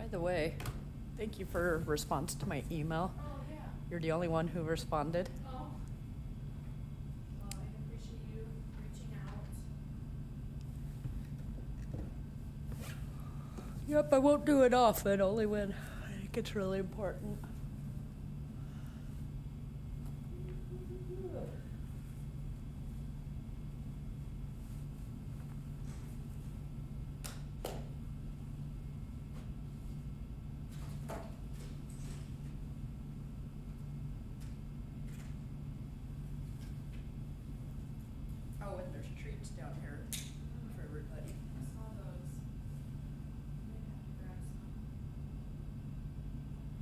By the way, thank you for response to my email. Oh, yeah. You're the only one who responded. Oh. Well, I appreciate you reaching out. Yep, I won't do it often, only when I think it's really important. Oh, and there's treats down here for everybody. I saw those. Might have to grab some.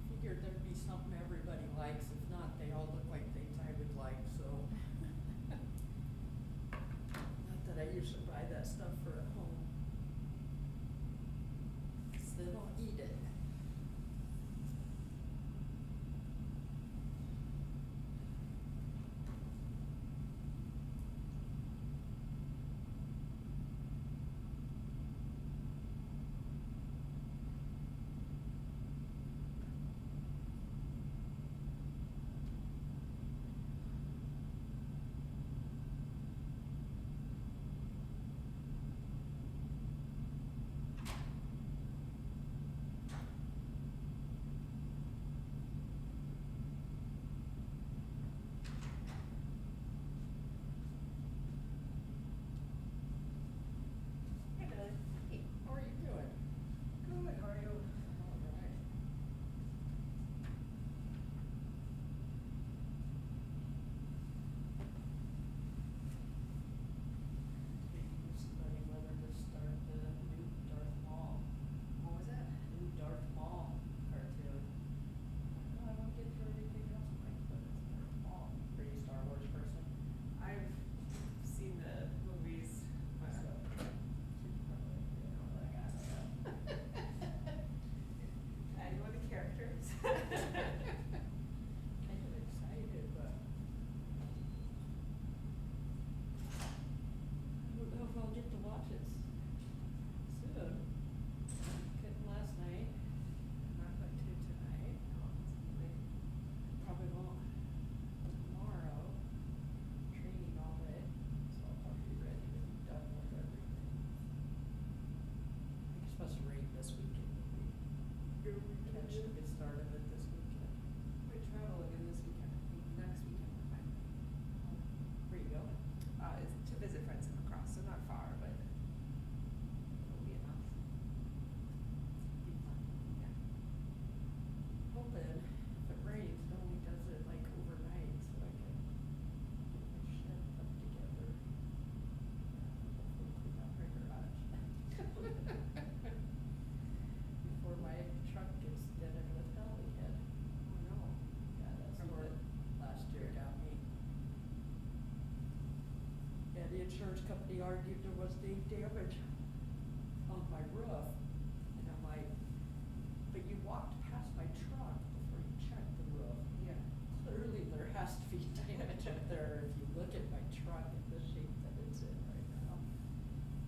Figured there'd be something everybody likes. If not, they all look like things I would like, so. Not that I usually buy that stuff for at home. 'Cause they don't eat it. Hey, Billy. Hey, how are you doing? Good, how are you? All right. Studying whether to start the new Darth Maul. What was that? New Darth Maul cartoon. I don't get through everything else, Mike, but it's Darth Maul. Are you a Star Wars person? I've seen the movies, but So, she's probably, you know, like, I don't know. I know the characters. Kind of excited, but I don't know if I'll get to watch it soon. Couldn't last night, not going to tonight. Probably won't tomorrow. Training all day, so I'll probably be ready to be done with everything. I think it's supposed to rain this weekend. Maybe catch the good start of it this weekend. We travel again this weekend, I think next weekend we're fine. Where you going? It's to visit friends in Lacrosse, so not far, but it'll be enough. Be fun. Yeah. Hoping if it rains, it only does it like overnight, so I can get my shit put together. Hopefully clean out my garage. Before my truck gets dented with hell again. Oh, no. Yeah, that's From what the- last year got me. Yeah, the insurance company argued there was the damage on my roof. And I'm like, but you walked past my truck before you checked the roof. Yeah. Clearly, there has to be damage up there if you look at my truck in the shape that it's in right now.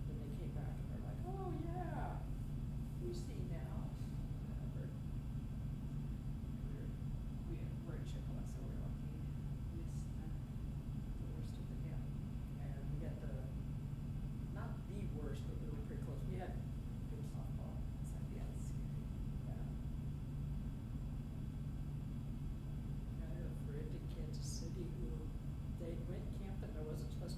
Then they came back and they're like, oh, yeah, we see now. Whatever. We're in Chippewa, so we're lucky. Missed the worst of the hail. And we got the, not the worst, but we were pretty close. We had good softball. So, yeah, it's scary. Yeah. I had a friend in Kansas City who, they went camping, there wasn't supposed to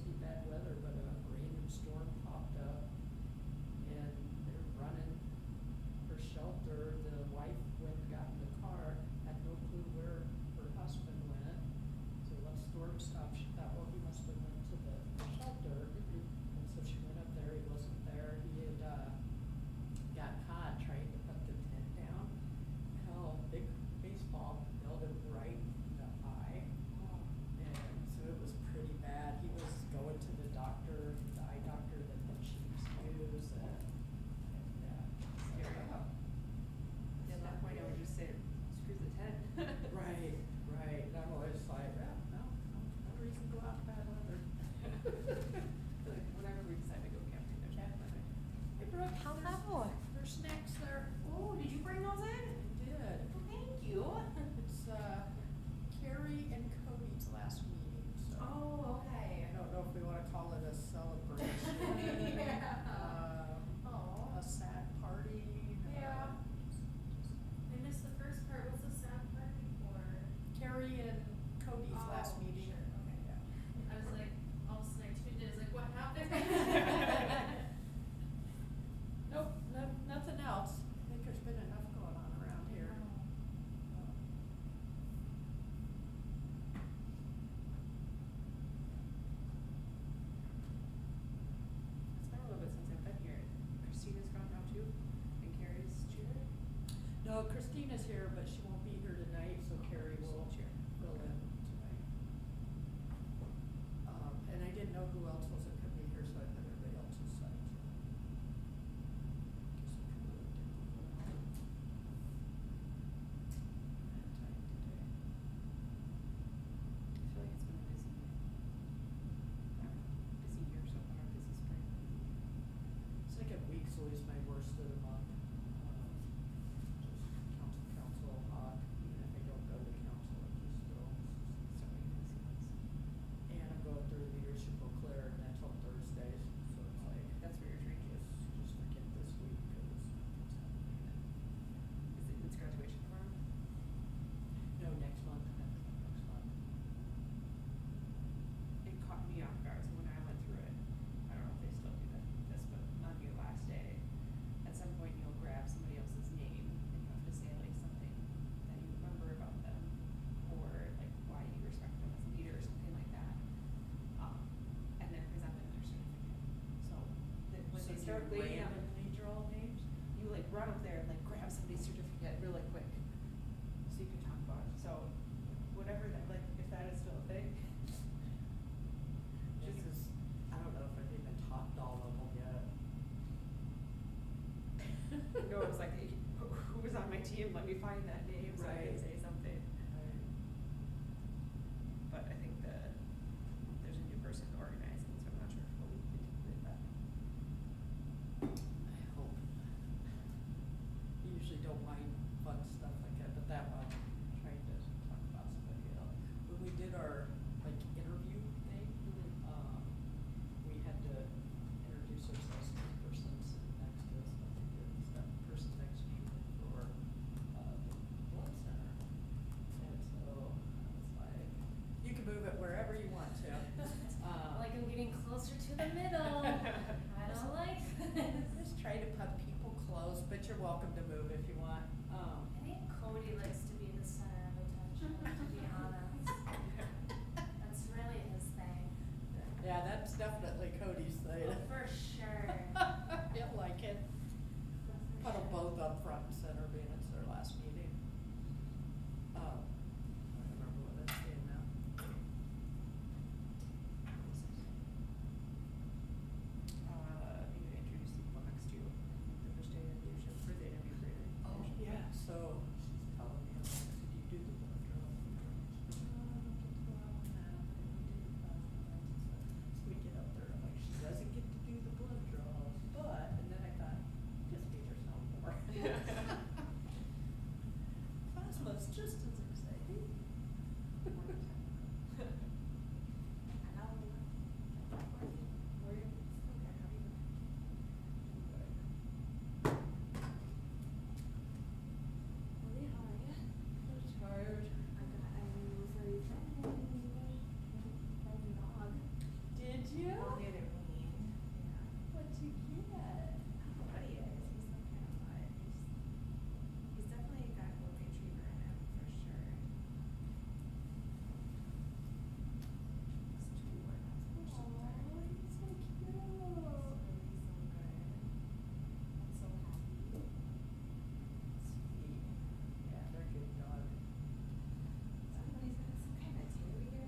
is here, but she won't be here tonight, so Carrie will fill in tonight. And I didn't know who else wasn't gonna be here, so I put everybody else's side. Guess I could really do it. I had time today. I feel like it's been a busy, busy year so far, busy spring. Second week's always my worst of the month. Just council hawk, even if I don't go to council, it just still. So many busy ones. And I'm going through leadership Eau Claire, and that's on Thursdays, so it's like. That's where your training is. Just forget this week, cause nothing's happening. It's graduation for him? No, next month. It caught me off guard, so when I went through it, I don't know if they still do this, but on your last day, at some point you'll grab somebody else's name and you have to say like something that you remember about them or like why you respect them as a leader or something like that. And then present them their certificate. So that when they start laying out, randomly draw names? you like run up there and like grab somebody's certificate really quick so you can talk about it. So whatever that, like if that is still a thing. Just as, I don't know if I've even talked to all of them yet. No, it was like, who was on my team, let me find that name so I can Right. say something. But I think there's a new person organizing, so I'm not sure if we'll be with that. I hope. Usually don't mind fun stuff like that, but that one, I'm trying to talk about somebody else. When we did our, like, interview thing, we had to introduce ourselves to the person sitting next to us, and I think it was that person next to me for, the blood center. And so, I was like, you can move it wherever you want to. Like I'm getting closer to the middle. I don't like this. Just try to put people close, but you're welcome to move if you want. I think Cody likes to be the center of attention, to be honest. That's really his thing. Yeah, that's definitely Cody's thing. Oh, for sure. He'll like it. For Put them sure. both up front and center, being it's their last meeting. I don't remember what that's saying now. You to introduce people next to you, the first day of leadership, for the interview for your Oh, leadership. yeah, so she's telling me, I'm like, did you do the blood draw? I don't get to go out now, but we did last night. So we get up there, I'm like, she doesn't get to do the blood draws, but, and then I thought, just make yourself more. Plasma's just as exciting. Were you? Lily, how are you? I'm tired. I got a new furry friend. Friend dog. Did you? Well, the other week, yeah. What'd you get? I don't know what he is. He's some kind of mutt. He's definitely got golden retriever in him for sure. He's 2 right now. Aw, he's so cute. He's so good. I'm so happy. Sweet. Yeah, they're good dogs. Somebody's got some kind of terrier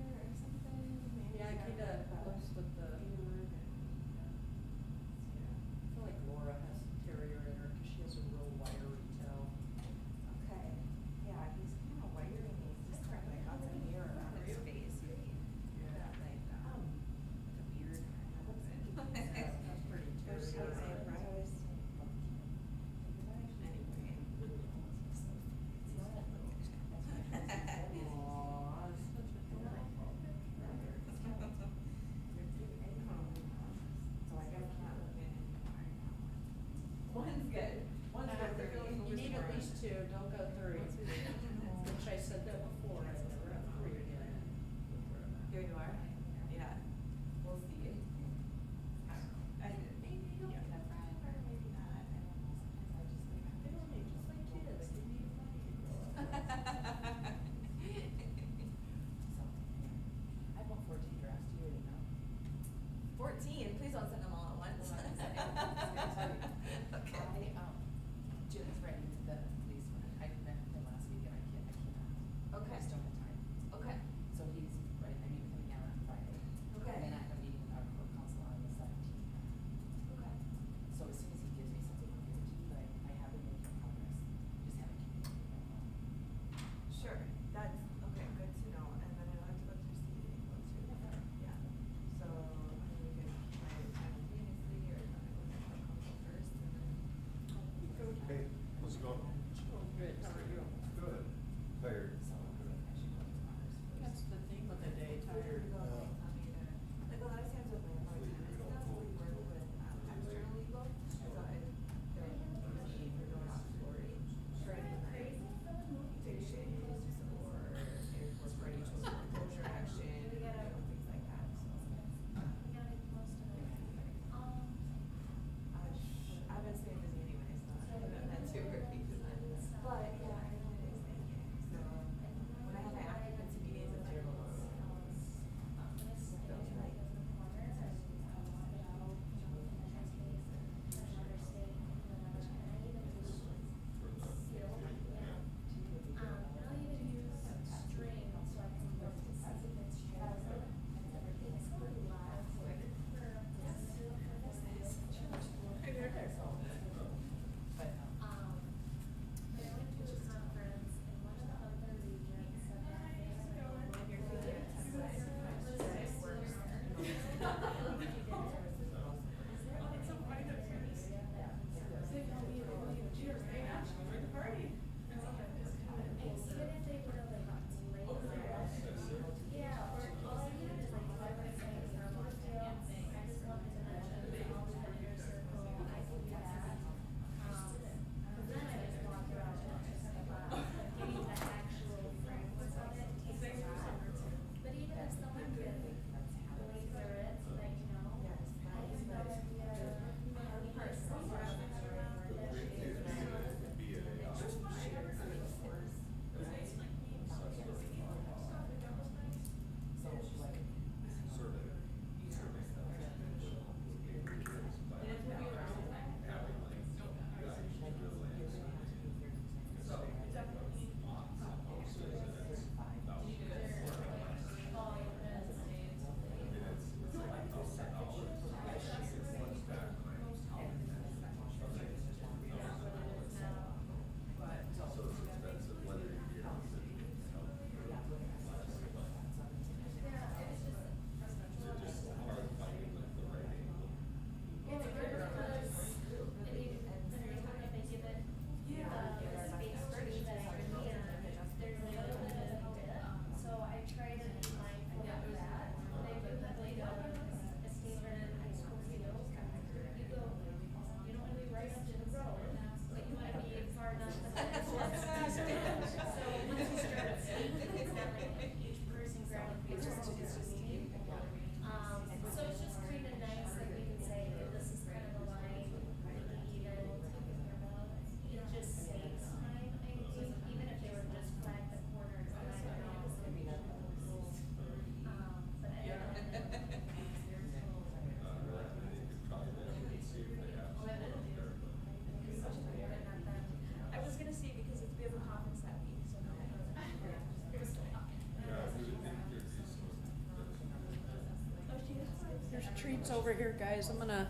It's over here, guys. I'm gonna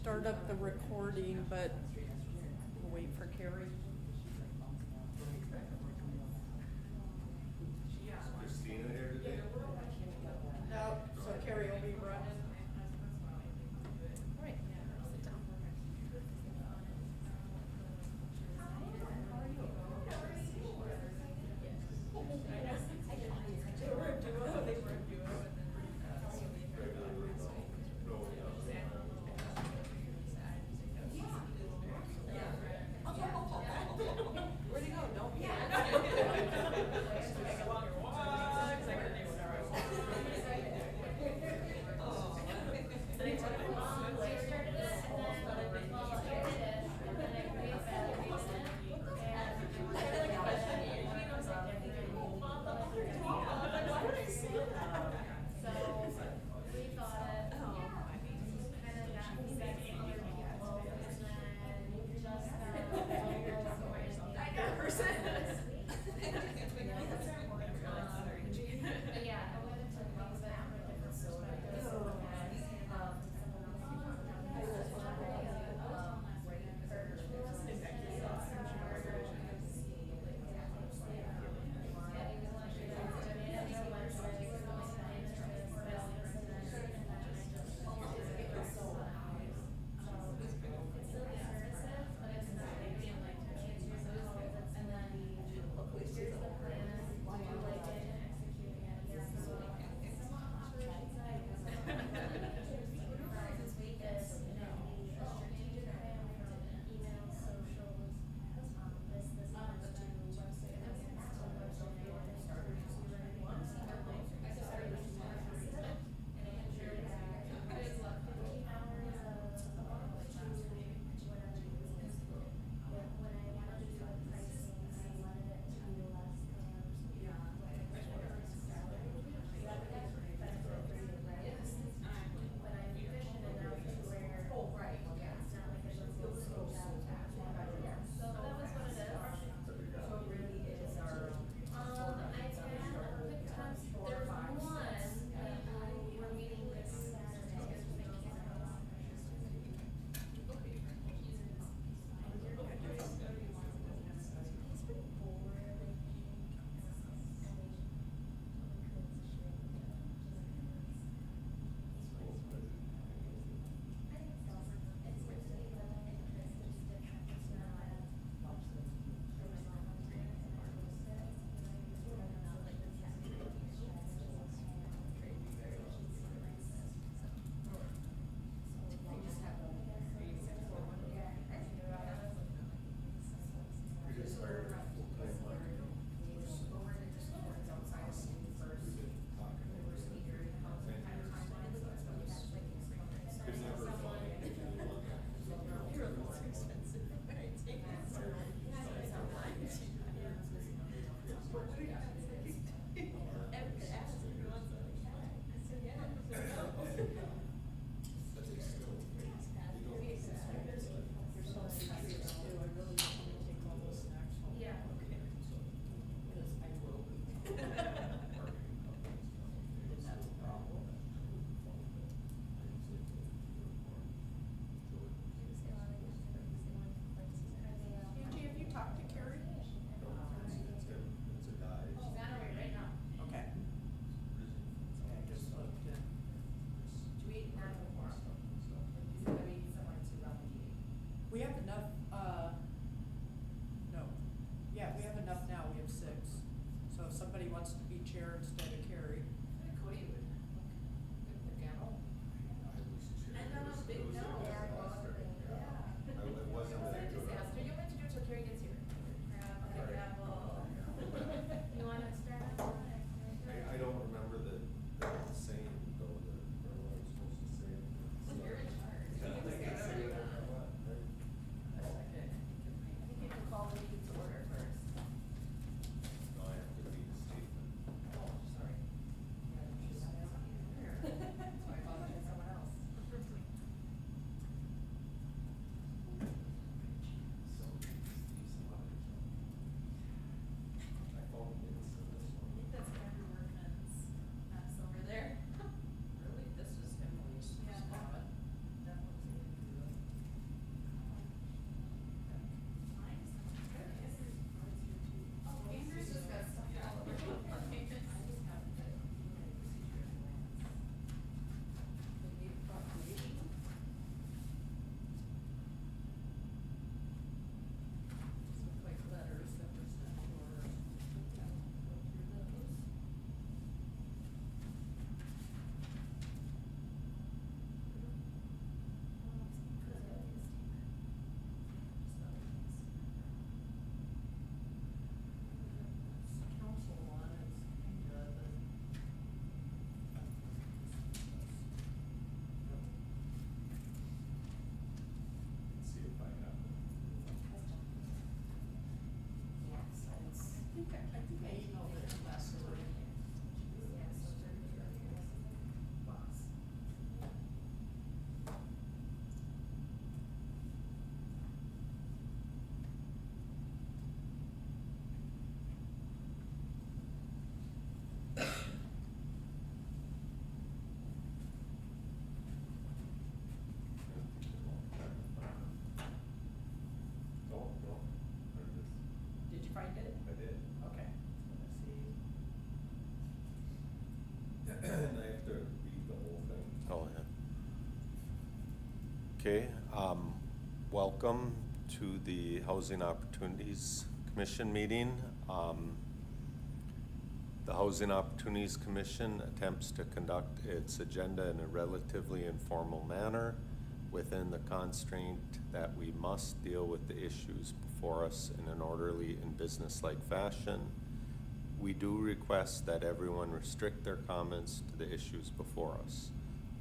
start up the recording, but we'll wait for Carrie. Christina here today? No, so Carrie will be running. Right. Sit down. Okay, welcome to the Housing Opportunities Commission meeting. The Housing Opportunities Commission attempts to conduct its agenda in a relatively informal manner within the constraint that we must deal with the issues before us in an orderly and business-like fashion. We do request that everyone restrict their comments to the issues before us.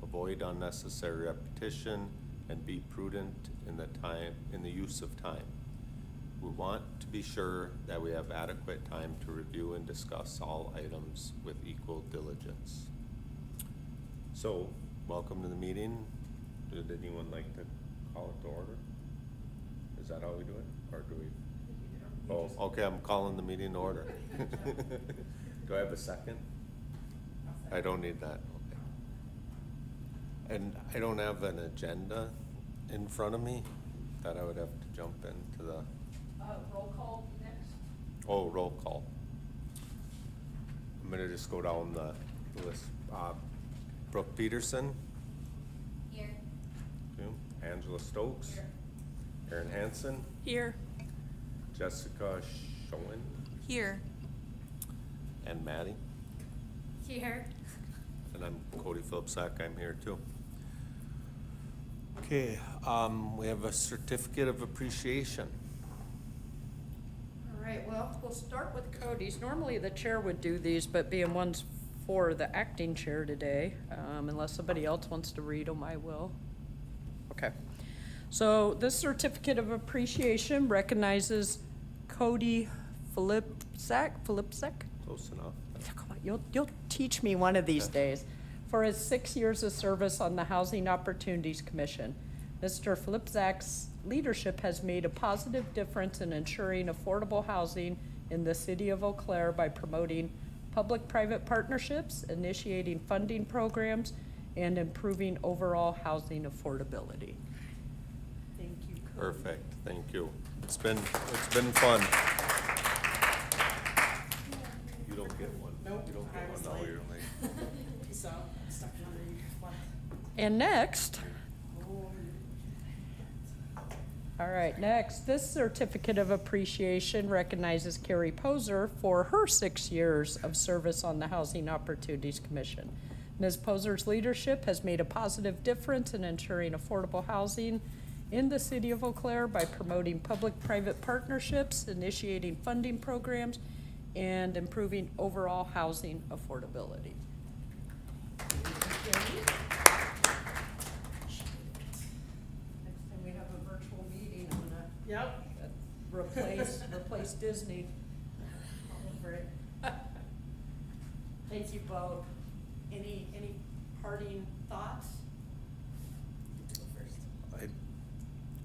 Avoid unnecessary repetition and be prudent in the use of time. We want to be sure that we have adequate time to review and discuss all items with equal diligence. So, welcome to the meeting. Would anyone like to call it to order? Is that how we do it, or do we? Oh, okay, I'm calling the meeting to order. Do I have a second? I don't need that, okay. And I don't have an agenda in front of me that I would have to jump into the, Roll call next. oh, roll call. I'm gonna just go down the list. Brooke Peterson. Here. Okay. Angela Stokes. Here. Erin Hansen. Here. Jessica Schoen. Here. And Maddie. Here. And I'm Cody Philipsak, I'm here too. Okay, we have a certificate of appreciation. All right, well, we'll start with Cody's. Normally the chair would do these, but being one's for the acting chair today, unless somebody else wants to read them, I will. Okay. So this certificate of appreciation recognizes Cody Philipsak. Close enough. Come on, you'll teach me one of these days. For his 6 years of service on the Housing Opportunities Commission. Mr. Philipsak's leadership has made a positive difference in ensuring affordable housing in the city of Eau Claire by promoting public-private partnerships, initiating funding programs, and improving overall housing affordability. Thank you, Cody. Perfect, thank you. It's been fun. You don't get one. Nope, You don't get I was one, no, late. you're late. Peace out. I'm stuck in the one. And next, all right, next, this certificate of appreciation recognizes Carrie Poser for her 6 years of service on the Housing Opportunities Commission. Ms. Poser's leadership has made a positive difference in ensuring affordable housing in the city of Eau Claire by promoting public-private partnerships, initiating funding programs, and improving overall housing affordability. Next time we have a virtual meeting, I'm gonna replace Disney. All over it. Thank you both. Any parting thoughts?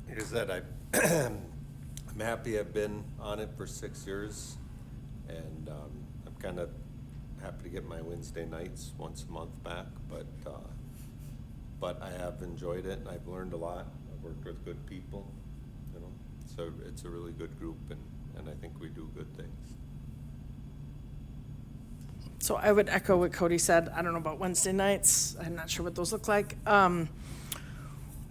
Here's that, I'm happy I've been on it for 6 years, and I'm kind of happy to get my Wednesday nights once a month back, but I have enjoyed it, and I've learned a lot. I've worked with good people, you know, so it's a really good group, and I think we do good things. So I would echo what Cody said. I don't know about Wednesday nights. I'm not sure what those look like.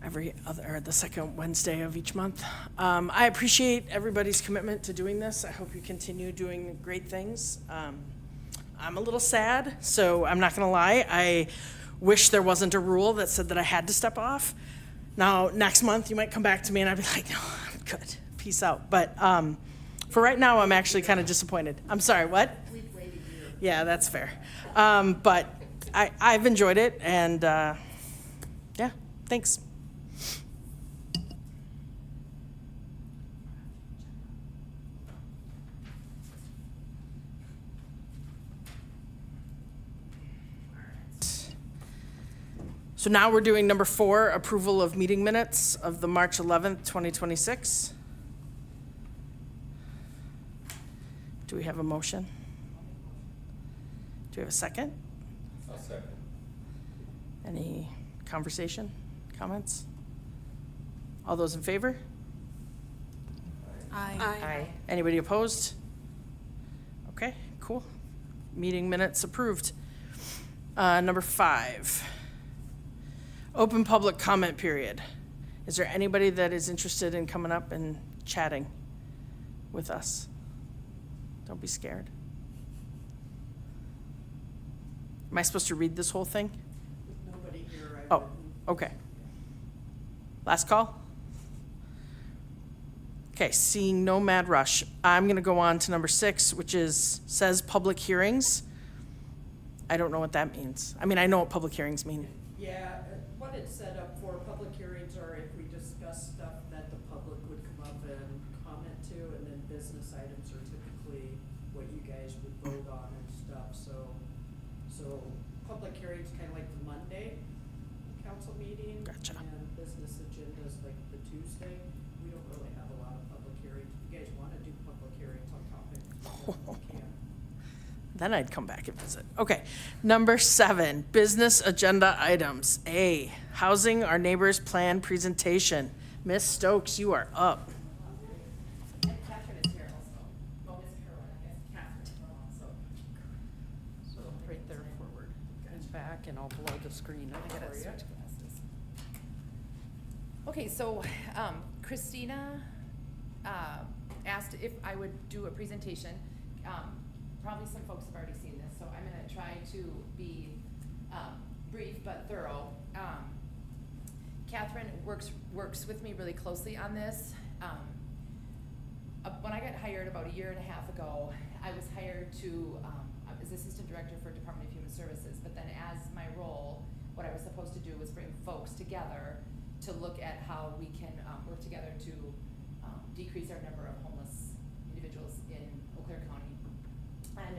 Every other, or the second Wednesday of each month. I appreciate everybody's commitment to doing this. I hope you continue doing great things. I'm a little sad, so I'm not gonna lie. I wish there wasn't a rule that said that I had to step off. Now, next month, you might come back to me and I'd be like, no, I'm good, peace out. But for right now, I'm actually kind of disappointed. I'm sorry, what? We've waited a year. Yeah, that's fair. But I've enjoyed it, and yeah, thanks. So now we're doing number 4, approval of meeting minutes of the March 11th, 2026. Do we have a motion? Do we have a second? I'll second. Any conversation, comments? All those in favor? Aye. Anybody opposed? Okay, cool. Meeting minutes approved. Number 5, open public comment period. Is there anybody that is interested in coming up and chatting with us? Don't be scared. Am I supposed to read this whole thing? With nobody here, I Oh, wouldn't. okay. Last call? Okay, seeing no mad rush, I'm gonna go on to number 6, which says public hearings. I don't know what that means. I mean, I know what public hearings mean. Yeah, what it's set up for, public hearings are if we discuss stuff that the public would come up and comment to, and then business items are typically what you guys would vote on and stuff, so public hearings kind of like the Monday council meeting. Gotcha. And business agendas like the Tuesday. We don't really have a lot of public hearings. If you guys wanna do public hearings on topics, then we can. Then I'd come back and visit. Okay, number 7, business agenda items. A, housing our neighbors plan presentation. Miss Stokes, you are up. And Catherine is here also. Oh, Miss Carol, I guess Catherine also. So right there forward and back, and I'll blow the screen up I gotta for you. switch glasses. Okay, so Christina asked if I would do a presentation. Probably some folks have already seen this, so I'm gonna try to be brief but thorough. Catherine works with me really closely on this. When I got hired about a year and a half ago, I was hired to, as Assistant Director for Department of Human Services, but then as my role, what I was supposed to do was bring folks together to look at how we can work together to decrease our number of homeless individuals in Eau Claire County. And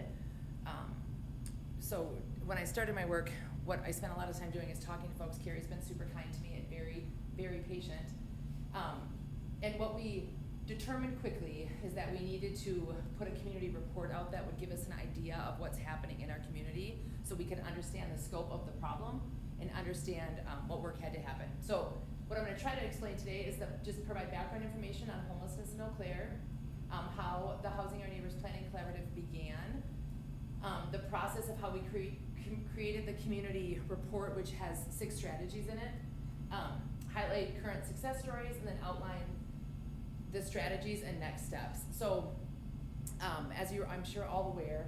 so when I started my work, what I spent a lot of time doing is talking to folks. Carrie's been super kind to me and very, very patient. And what we determined quickly is that we needed to put a community report out that would give us an idea of what's happening in our community so we could understand the scope of the problem and understand what work had to happen. So what I'm gonna try to explain today is that just provide background information on homelessness in Eau Claire, how the Housing Our Neighbors Planning Collaborative began, the process of how we created the community report, which has 6 strategies in it, highlight current success stories, and then outline the strategies and next steps. So, as you're, I'm sure, all aware,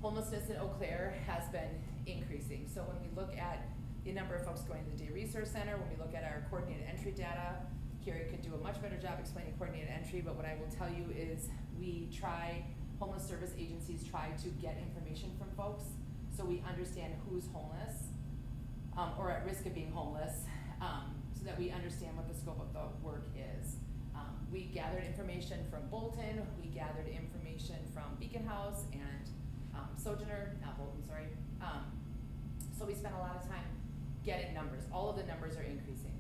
homelessness in Eau Claire has been increasing. So when we look at the number of folks going to the Day Resource Center, when we look at our coordinated entry data, Carrie could do a much better job explaining coordinated entry, but what I will tell you is homeless service agencies try to get information from folks so we understand who's homeless or at risk of being homeless, so that we understand what the scope of the work is. We gathered information from Bolton, we gathered information from Beacon House and Sojourner, not Bolton, sorry. So we spent a lot of time getting numbers. All of the numbers are increasing.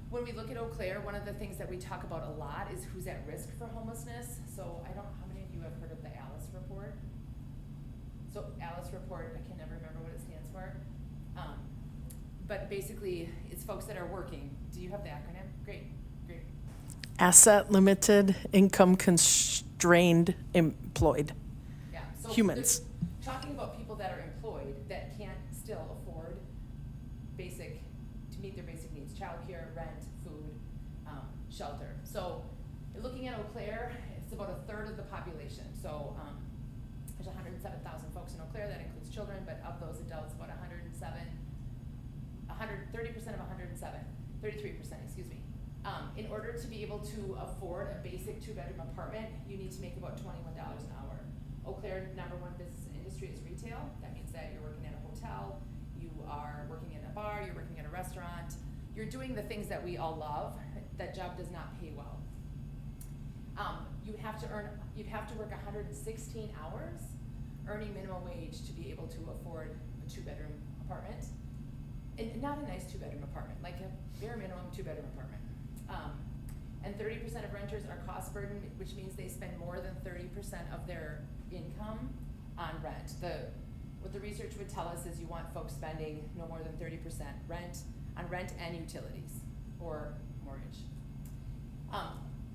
When we look at Eau Claire, one of the things that we talk about a lot is who's at risk for homelessness. So I don't know how many of you have heard of the ALICE report. So ALICE report, I can never remember what it stands for. But basically, it's folks that are working. Do you have the acronym? Great. Asset limited, income constrained, employed. Yeah. So Humans. there's- Talking about people that are employed that can't still afford to meet their basic needs, childcare, rent, food, shelter. So looking at Eau Claire, it's about 1/3 of the population. So there's 107,000 folks in Eau Claire, that includes children, but of those adults, about 30% of 107, 33%, excuse me. In order to be able to afford a basic 2-bedroom apartment, you need to make about $21 an hour. Eau Claire, #1 business and industry is retail. That means that you're working at a hotel, you are working in a bar, you're working at a restaurant. You're doing the things that we all love. That job does not pay well. You'd have to work 116 hours, earning minimum wage to be able to afford a 2-bedroom apartment. And not a nice 2-bedroom apartment, like a bare minimum 2-bedroom apartment. And 30% of renters are cost burdened, which means they spend more than 30% of their income on rent. What the research would tell us is you want folks spending no more than 30% on rent and utilities or mortgage.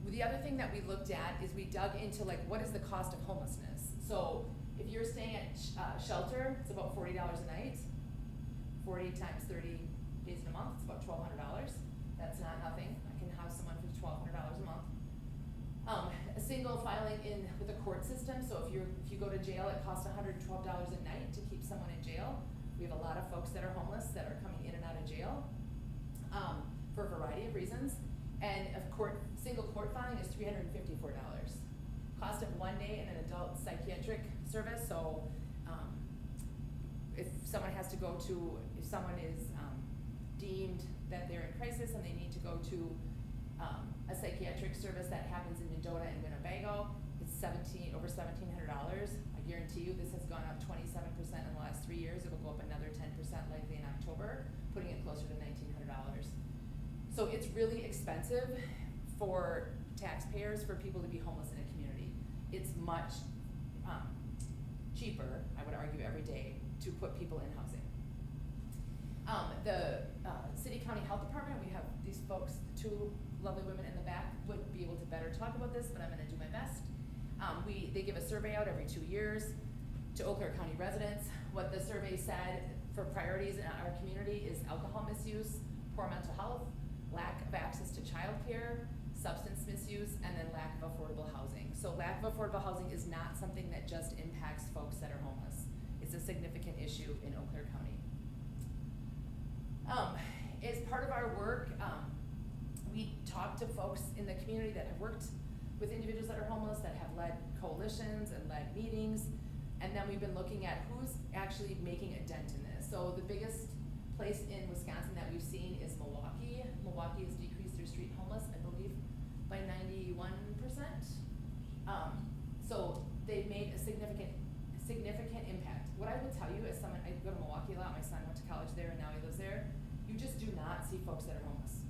The other thing that we looked at is we dug into what is the cost of homelessness. So if you're staying at shelter, it's about $40 a night. 40 times 30 days in a month, it's about $1,200. That's not nothing. I can house someone for $1,200 a month. A single filing in with the court system, so if you go to jail, it costs $112 a night to keep someone in jail. We have a lot of folks that are homeless that are coming in and out of jail for a variety of reasons. And single court filing is $354. Cost of 1 day in an adult psychiatric service, so if someone is deemed that they're in crisis and they need to go to a psychiatric service that happens in Mendota and Winnebago, it's over $1,700. I guarantee you this has gone up 27% in the last 3 years. It'll go up another 10% likely in October, putting it closer to $1,900. So it's really expensive for taxpayers for people to be homeless in a community. It's much cheaper, I would argue, every day to put people in housing. The City County Health Department, we have these folks, 2 lovely women in the back would be able to better talk about this, but I'm gonna do my best. They give a survey out every 2 years to Eau Claire County residents. What the survey said for priorities in our community is alcohol misuse, poor mental health, lack of access to childcare, substance misuse, and then lack of affordable housing. So lack of affordable housing is not something that just impacts folks that are homeless. It's a significant issue in Eau Claire County. As part of our work, we talk to folks in the community that have worked with individuals that are homeless, that have led coalitions and led meetings, and then we've been looking at who's actually making a dent in this. So the biggest place in Wisconsin that we've seen is Milwaukee. Milwaukee has decreased their street homeless, I believe, by 91%. So they've made a significant impact. What I will tell you as someone, I go to Milwaukee a lot, my son went to college there and now he lives there, you just do not see folks that are homeless.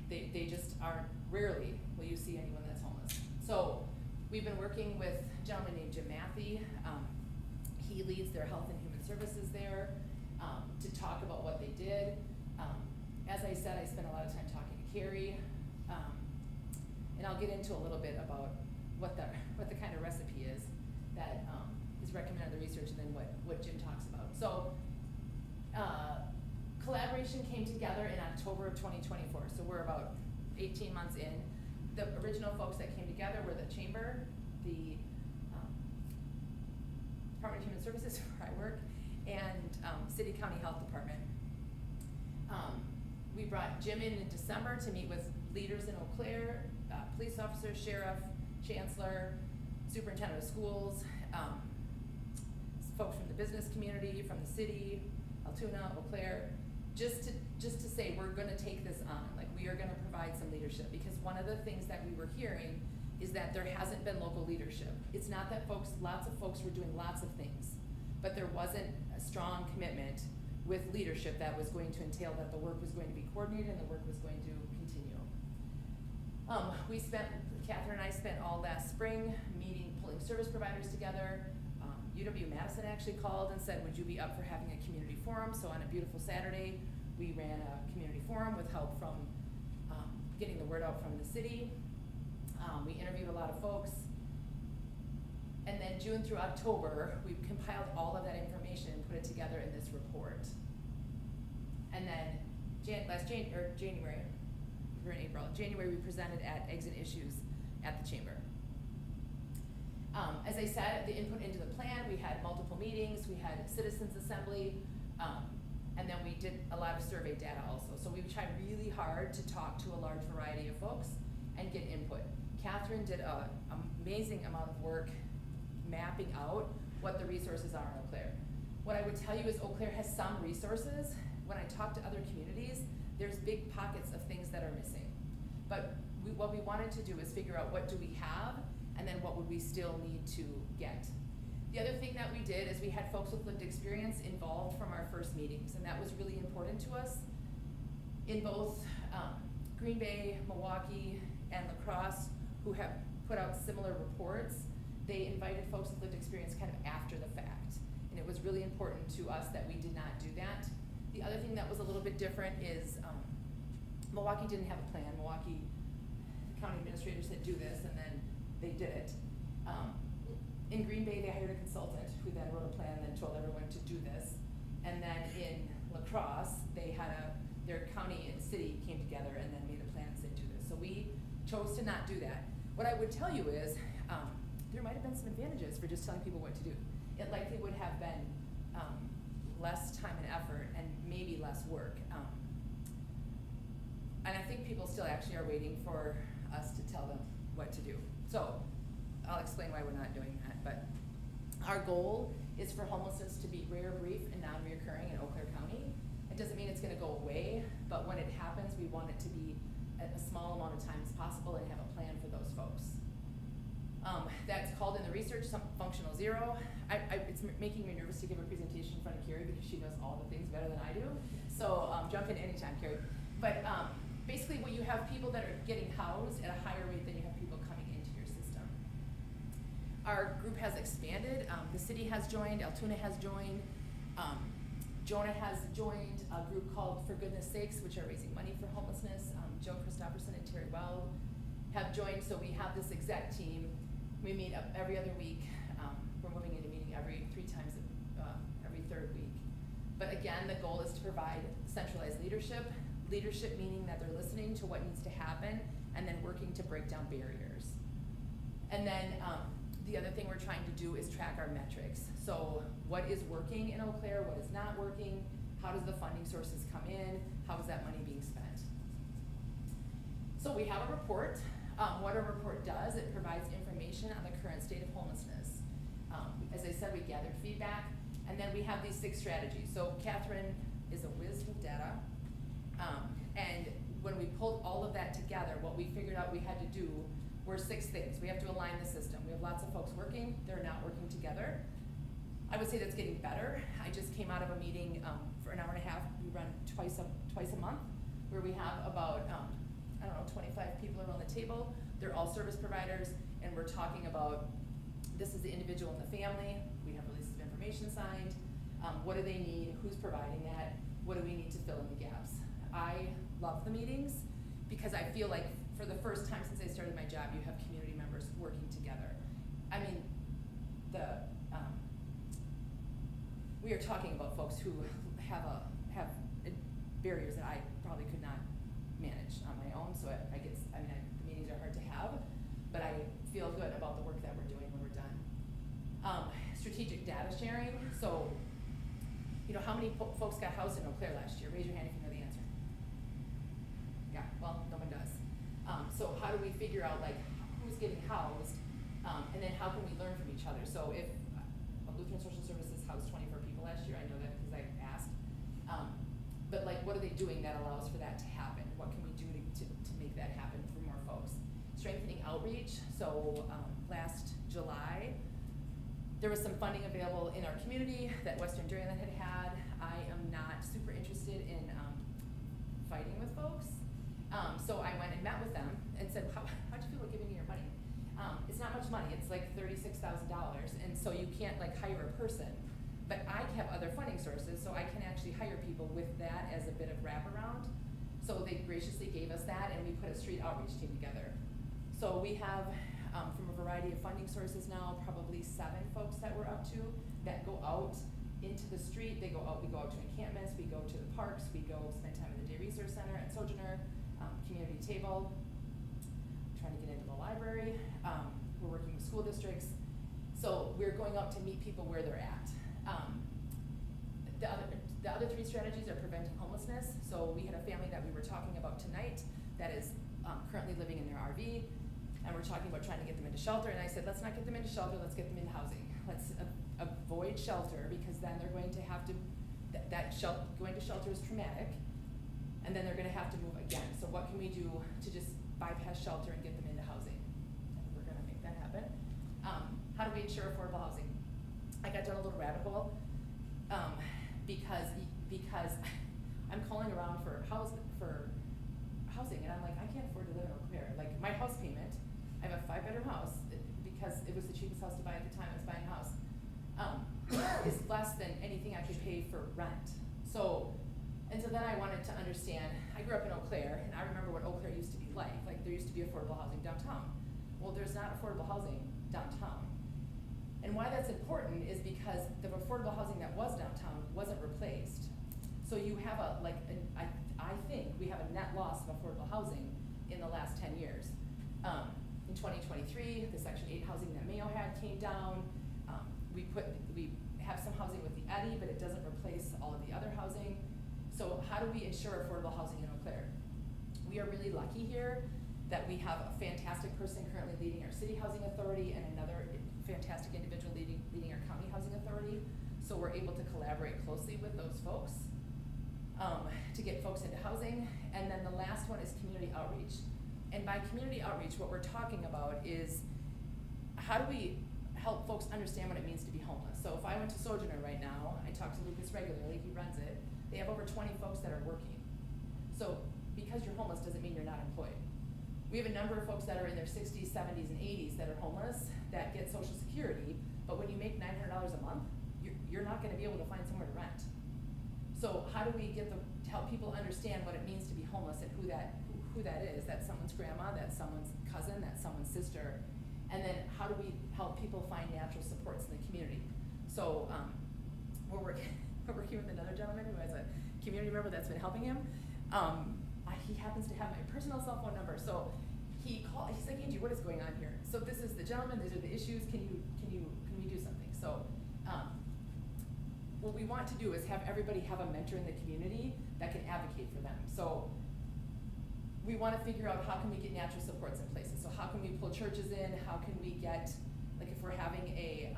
They just are, rarely will you see anyone that's homeless. So we've been working with a gentleman named Jim Matthey. He leads their health and human services there to talk about what they did. As I said, I spent a lot of time talking to Carrie, and I'll get into a little bit about what the kind of recipe is that is recommended in the research, and then what Jim talks about. So collaboration came together in October of 2024, so we're about 18 months in. The original folks that came together were the Chamber, the Department of Human Services, where I work, and City County Health Department. We brought Jim in December to meet with leaders in Eau Claire, police officers, sheriff, chancellor, superintendent of schools, folks from the business community, from the city, Altoona, Eau Claire, just to say we're gonna take this on, like we are gonna provide some leadership, because one of the things that we were hearing is that there hasn't been local leadership. It's not that lots of folks were doing lots of things, but there wasn't a strong commitment with leadership that was going to entail that the work was going to be coordinated and the work was going to continue. Catherine and I spent all last spring pulling service providers together. UW-Madison actually called and said, would you be up for having a community forum? So on a beautiful Saturday, we ran a community forum with help from getting the word out from the city. We interviewed a lot of folks. And then June through October, we compiled all of that information and put it together in this report. And then January, we're in April, January we presented at Exit Issues at the Chamber. As I said, the input into the plan, we had multiple meetings, we had citizens assembly, and then we did a lot of survey data also. So we tried really hard to talk to a large variety of folks and get input. Catherine did an amazing amount of work mapping out what the resources are in Eau Claire. What I would tell you is Eau Claire has some resources. When I talk to other communities, there's big pockets of things that are missing. But what we wanted to do is figure out what do we have, and then what would we still need to get. The other thing that we did is we had folks with lived experience involved from our first meetings, and that was really important to us. In both Green Bay, Milwaukee, and La Crosse, who have put out similar reports, they invited folks with lived experience kind of after the fact. And it was really important to us that we did not do that. The other thing that was a little bit different is Milwaukee didn't have a plan. Milwaukee County administrators said do this, and then they did it. In Green Bay, they hired a consultant who then wrote a plan and then told everyone to do this. And then in La Crosse, they had a their county and city came together and then made a plan and said do this. So we chose to not do that. What I would tell you is, there might have been some advantages for just telling people what to do. It likely would have been less time and effort and maybe less work. And I think people still actually are waiting for us to tell them what to do. So I'll explain why we're not doing that. But our goal is for homelessness to be rare, brief, and non-reoccurring in Eau Claire County. It doesn't mean it's gonna go away, but when it happens, we want it to be a small amount of time as possible and have a plan for those folks. That's called in the research some functional zero. It's making me nervous to give a presentation in front of Carrie because she knows all the things better than I do. So jump in anytime, Carrie. But basically, when you have people that are getting housed at a higher rate than you have people coming into your system. Our group has expanded. The city has joined. Altoona has joined. Jonah has joined a group called For Goodness Sakes, which are raising money for homelessness. Joe Christopherson and Terry Weld have joined, so we have this exec team. We meet up every other week. We're moving into meeting every third week. But again, the goal is to provide centralized leadership meaning that they're listening to what needs to happen and then working to break down barriers. And then the other thing we're trying to do is track our metrics. So what is working in Eau Claire, what is not working, how does the funding sources come in, how is that money being spent? So we have a report. What a report does, it provides information on the current state of homelessness. As I said, we gathered feedback, and then we have these 6 strategies. So Catherine is a whiz with data, and when we pulled all of that together, what we figured out we had to do were 6 things. We have to align the system. We have lots of folks working, they're not working together. I would say that's getting better. I just came out of a meeting for an hour and a half. We run twice a month, where we have about 25 people around the table. They're all service providers, and we're talking about this is the individual and the family. We have releases of information signed. What do they need? Who's providing that? What do we need to fill in the gaps? I love the meetings because I feel like for the first time since I started my job, you have community members working together. I mean, we are talking about folks who have barriers that I probably could not manage on my own. So the meetings are hard to have, but I feel good about the work that we're doing when we're done. Strategic data sharing. So, how many folks got housed in Eau Claire last year? Raise your hand if you know the answer. Yeah, well, no one does. So how do we figure out who's getting housed, and then how can we learn from each other? So if Lutheran Social Services housed 24 people last year, I know that because I asked. But what are they doing that allows for that to happen? What can we do to make that happen for more folks? Strengthening outreach. So last July, there was some funding available in our community that Western Dairyland had. I am not super interested in fighting with folks. So I went and met with them and said, how'd you feel about giving me your money? It's not much money, it's $36,000, and so you can't hire a person. But I have other funding sources, so I can actually hire people with that as a bit of wraparound. So they graciously gave us that, and we put a street outreach team together. So we have, from a variety of funding sources now, probably 7 folks that we're up to that go out into the street. We go out to encampments, we go to the parks, we go spend time at the Day Resource Center at Sojourner, community table, trying to get into the library. We're working with school districts. So we're going out to meet people where they're at. The other 3 strategies are preventing homelessness. So we had a family that we were talking about tonight that is currently living in their RV, and we're talking about trying to get them into shelter. And I said, let's not get them into shelter, let's get them into housing. Let's avoid shelter, because then they're going to have to, going to shelter is traumatic, and then they're gonna have to move again. So what can we do to just bypass shelter and get them into housing? And we're gonna make that happen. How do we ensure affordable housing? I got down a little rabbit hole, because I'm calling around for housing, and I'm I can't afford to live in Eau Claire. My house payment, I have a 5-bedroom house, because it was the cheapest house to buy at the time I was buying a house, is less than anything I could pay for rent. So then I wanted to understand, I grew up in Eau Claire, and I remember what Eau Claire used to be like. There used to be affordable housing downtown. Well, there's not affordable housing downtown. And why that's important is because the affordable housing that was downtown wasn't replaced. So you have I think we have a net loss of affordable housing in the last 10 years. In 2023, the Section 8 housing that Mayo had came down. We have some housing with the EDDI, but it doesn't replace all of the other housing. So how do we ensure affordable housing in Eau Claire? We are really lucky here that we have a fantastic person currently leading our city housing authority and another fantastic individual leading our county housing authority. So we're able to collaborate closely with those folks to get folks into housing. And then the last one is community outreach. And by community outreach, what we're talking about is how do we help folks understand what it means to be homeless. So if I went to Sojourner right now, I talk to Lucas regularly, he runs it, they have over 20 folks that are working. So because you're homeless doesn't mean you're not employed. We have a number of folks that are in their 60s, 70s, and 80s that are homeless that get Social Security, but when you make $900 a month, you're not gonna be able to find somewhere to rent. So how do we help people understand what it means to be homeless and who that is? That's someone's grandma, that's someone's cousin, that's someone's sister. And then how do we help people find natural supports in the community? So we're working with another gentleman who has a community member that's been helping him. He happens to have my personal cell phone number. So he's like, Angie, what is going on here? So this is the gentleman, these are the issues, can we do something? So what we want to do is have everybody have a mentor in the community that can advocate for them. So we want to figure out how can we get natural supports in places. So how can we pull churches in? How can we get, like if we're having a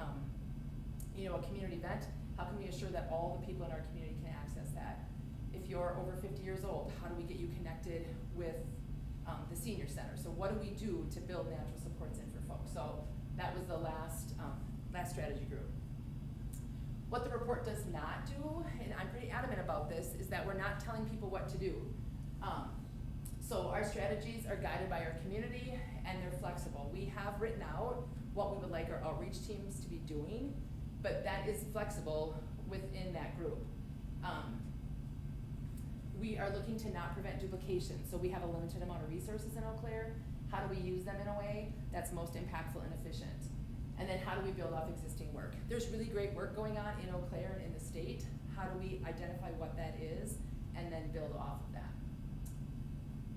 community event, how can we assure that all the people in our community can access that? If you're over 50 years old, how do we get you connected with the senior center? So what do we do to build natural supports in for folks? So that was the last strategy group. What the report does not do, and I'm pretty adamant about this, is that we're not telling people what to do. So our strategies are guided by our community and they're flexible. We have written out what we would like our outreach teams to be doing, but that is flexible within that group. We are looking to not prevent duplication. So we have a limited amount of resources in Eau Claire. How do we use them in a way that's most impactful and efficient? And then how do we build off existing work? There's really great work going on in Eau Claire and in the state. How do we identify what that is and then build off of that?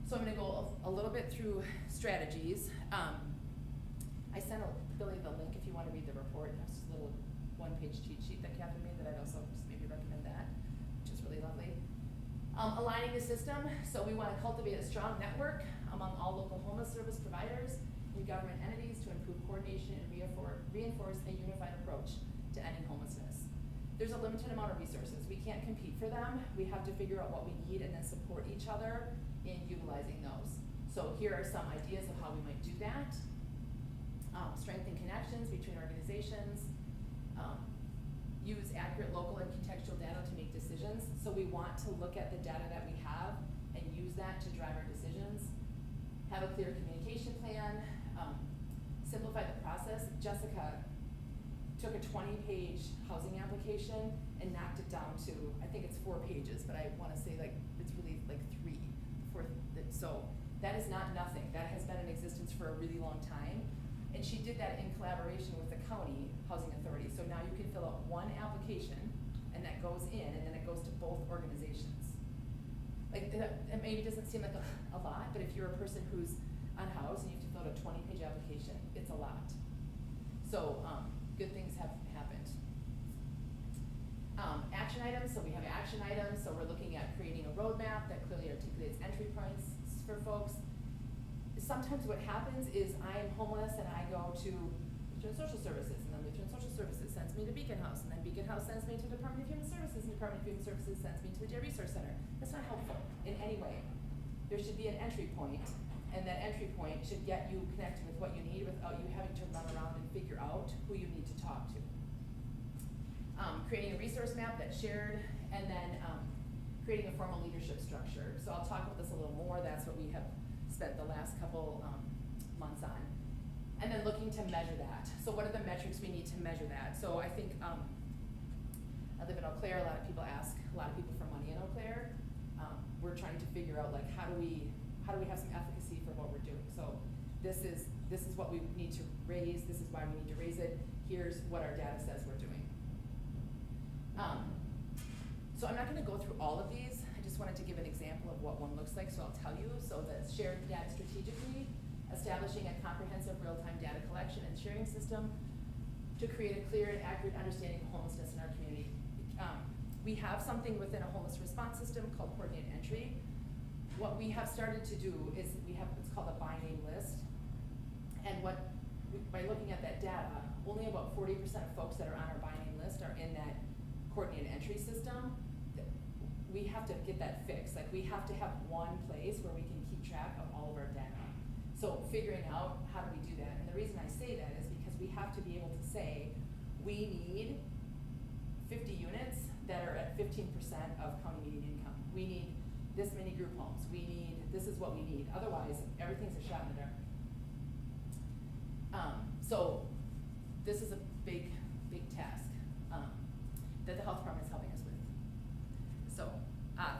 So I'm gonna go a little bit through strategies. I sent Billy the link if you wanna read the report. It's just a little one-page cheat sheet that Catherine made that I'd also just maybe recommend that, which is really lovely. Aligning the system, so we wanna cultivate a strong network among all local homeless service providers and government entities to improve coordination and reinforce a unified approach to ending homelessness. There's a limited amount of resources. We can't compete for them. We have to figure out what we need and then support each other in utilizing those. So here are some ideas of how we might do that. Strengthen connections between organizations. Use accurate local and contextual data to make decisions. So we want to look at the data that we have and use that to drive our decisions. Have a clear communication plan. Simplify the process. Jessica took a 20-page housing application and knocked it down to, I think it's 4 pages, but I wanna say it's really 3. So that is not nothing. That has been in existence for a really long time. And she did that in collaboration with the county housing authority. So now you can fill out one application and that goes in and then it goes to both organizations. Like it maybe doesn't seem like a lot, but if you're a person who's unhoused and you have to fill out a 20-page application, it's a lot. So good things have happened. Action items, so we have action items. So we're looking at creating a roadmap that clearly articulates entry points for folks. Sometimes what happens is I'm homeless and I go to Lutheran Social Services, and then Lutheran Social Services sends me to Beacon House, and then Beacon House sends me to the Department of Human Services, and the Department of Human Services sends me to the Dare Resource Center. That's not helpful in any way. There should be an entry point, and that entry point should get you connected with what you need without you having to run around and figure out who you need to talk to. Creating a resource map that's shared, and then creating a formal leadership structure. So I'll talk about this a little more. That's what we have spent the last couple months on. And then looking to measure that. So what are the metrics we need to measure that? So I think, I live in Eau Claire, a lot of people ask a lot of people for money in Eau Claire. We're trying to figure out how do we have some efficacy for what we're doing. So this is what we need to raise, this is why we need to raise it, here's what our data says we're doing. So I'm not gonna go through all of these, I just wanted to give an example of what one looks like, so I'll tell you. So the shared data strategically, establishing a comprehensive real-time data collection and sharing system to create a clear and accurate understanding of homelessness in our community. We have something within a homeless response system called coordinated entry. What we have started to do is we have what's called a by name list. And by looking at that data, only about 40% of folks that are on our by name list are in that coordinated entry system. We have to get that fixed. Like, we have to have one place where we can keep track of all of our data. So figuring out how do we do that, and the reason I say that is because we have to be able to say, we need 50 units that are at 15% of county median income. We need this many group homes. This is what we need. Otherwise, everything's a shot in the dark. So this is a big task that the health department is helping us with. So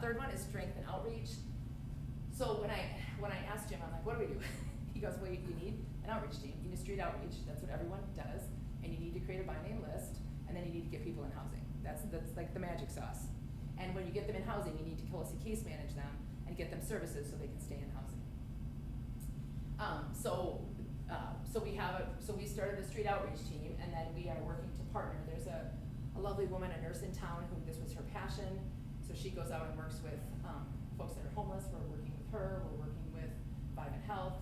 third one is strength and outreach. So when I asked Jim, I'm like, what do we do? He goes, well, you need an outreach team. You need a street outreach. That's what everyone does. And you need to create a by name list, and then you need to get people in housing. That's like the magic sauce. And when you get them in housing, you need to case manage them and get them services so they can stay in housing. So we started a street outreach team, and then we are working to partner. There's a lovely woman, a nurse in town, who this was her passion. So she goes out and works with folks that are homeless. We're working with her. We're working with Vivint Health.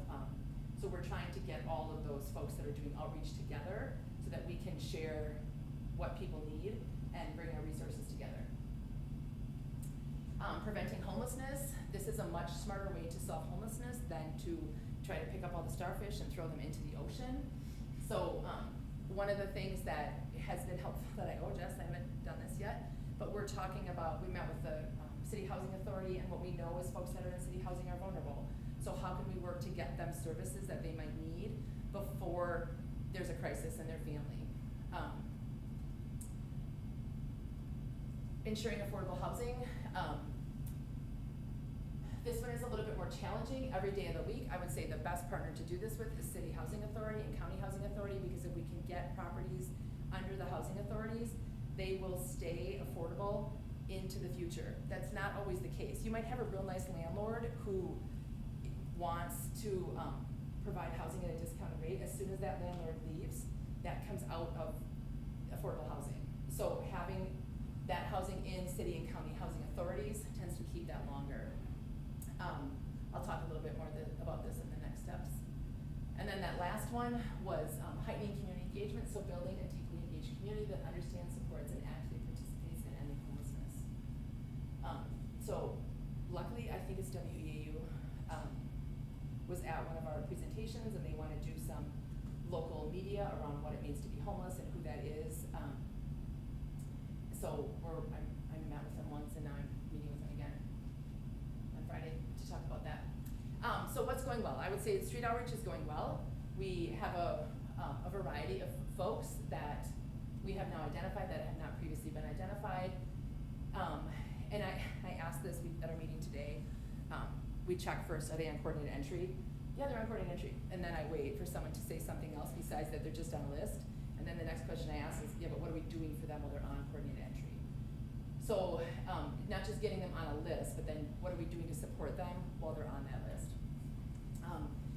So we're trying to get all of those folks that are doing outreach together so that we can share what people need and bring our resources together. Preventing homelessness. This is a much smarter way to solve homelessness than to try to pick up all the starfish and throw them into the ocean. So one of the things that has been helpful that Jess, I haven't done this yet, but we're talking about, we met with the City Housing Authority, and what we know is folks that are in city housing are vulnerable. So how can we work to get them services that they might need before there's a crisis in their family? Ensuring affordable housing. This one is a little bit more challenging. Every day of the week, I would say the best partner to do this with is City Housing Authority and County Housing Authority, because if we can get properties under the housing authorities, they will stay affordable into the future. That's not always the case. You might have a real nice landlord who wants to provide housing at a discounted rate. As soon as that landlord leaves, that comes out of affordable housing. So having that housing in city and county housing authorities tends to keep that longer. I'll talk a little bit more about this in the next steps. And then that last one was heightening community engagement, so building a deeply engaged community that understands, supports, and actively participates in ending homelessness. So luckily, I think it's WEAU was at one of our presentations, and they want to do some local media around what it means to be homeless and who that is. So I met with them once, and now I'm meeting with them again on Friday to talk about that. So what's going well? I would say street outreach is going well. We have a variety of folks that we have now identified that have not previously been identified. And I asked this at our meeting today. We check first, are they on coordinated entry? Yeah, they're on coordinated entry. And then I wait for someone to say something else besides that they're just on a list. And then the next question I ask is, yeah, but what are we doing for them while they're on coordinated entry? So not just getting them on a list, but then what are we doing to support them while they're on that list?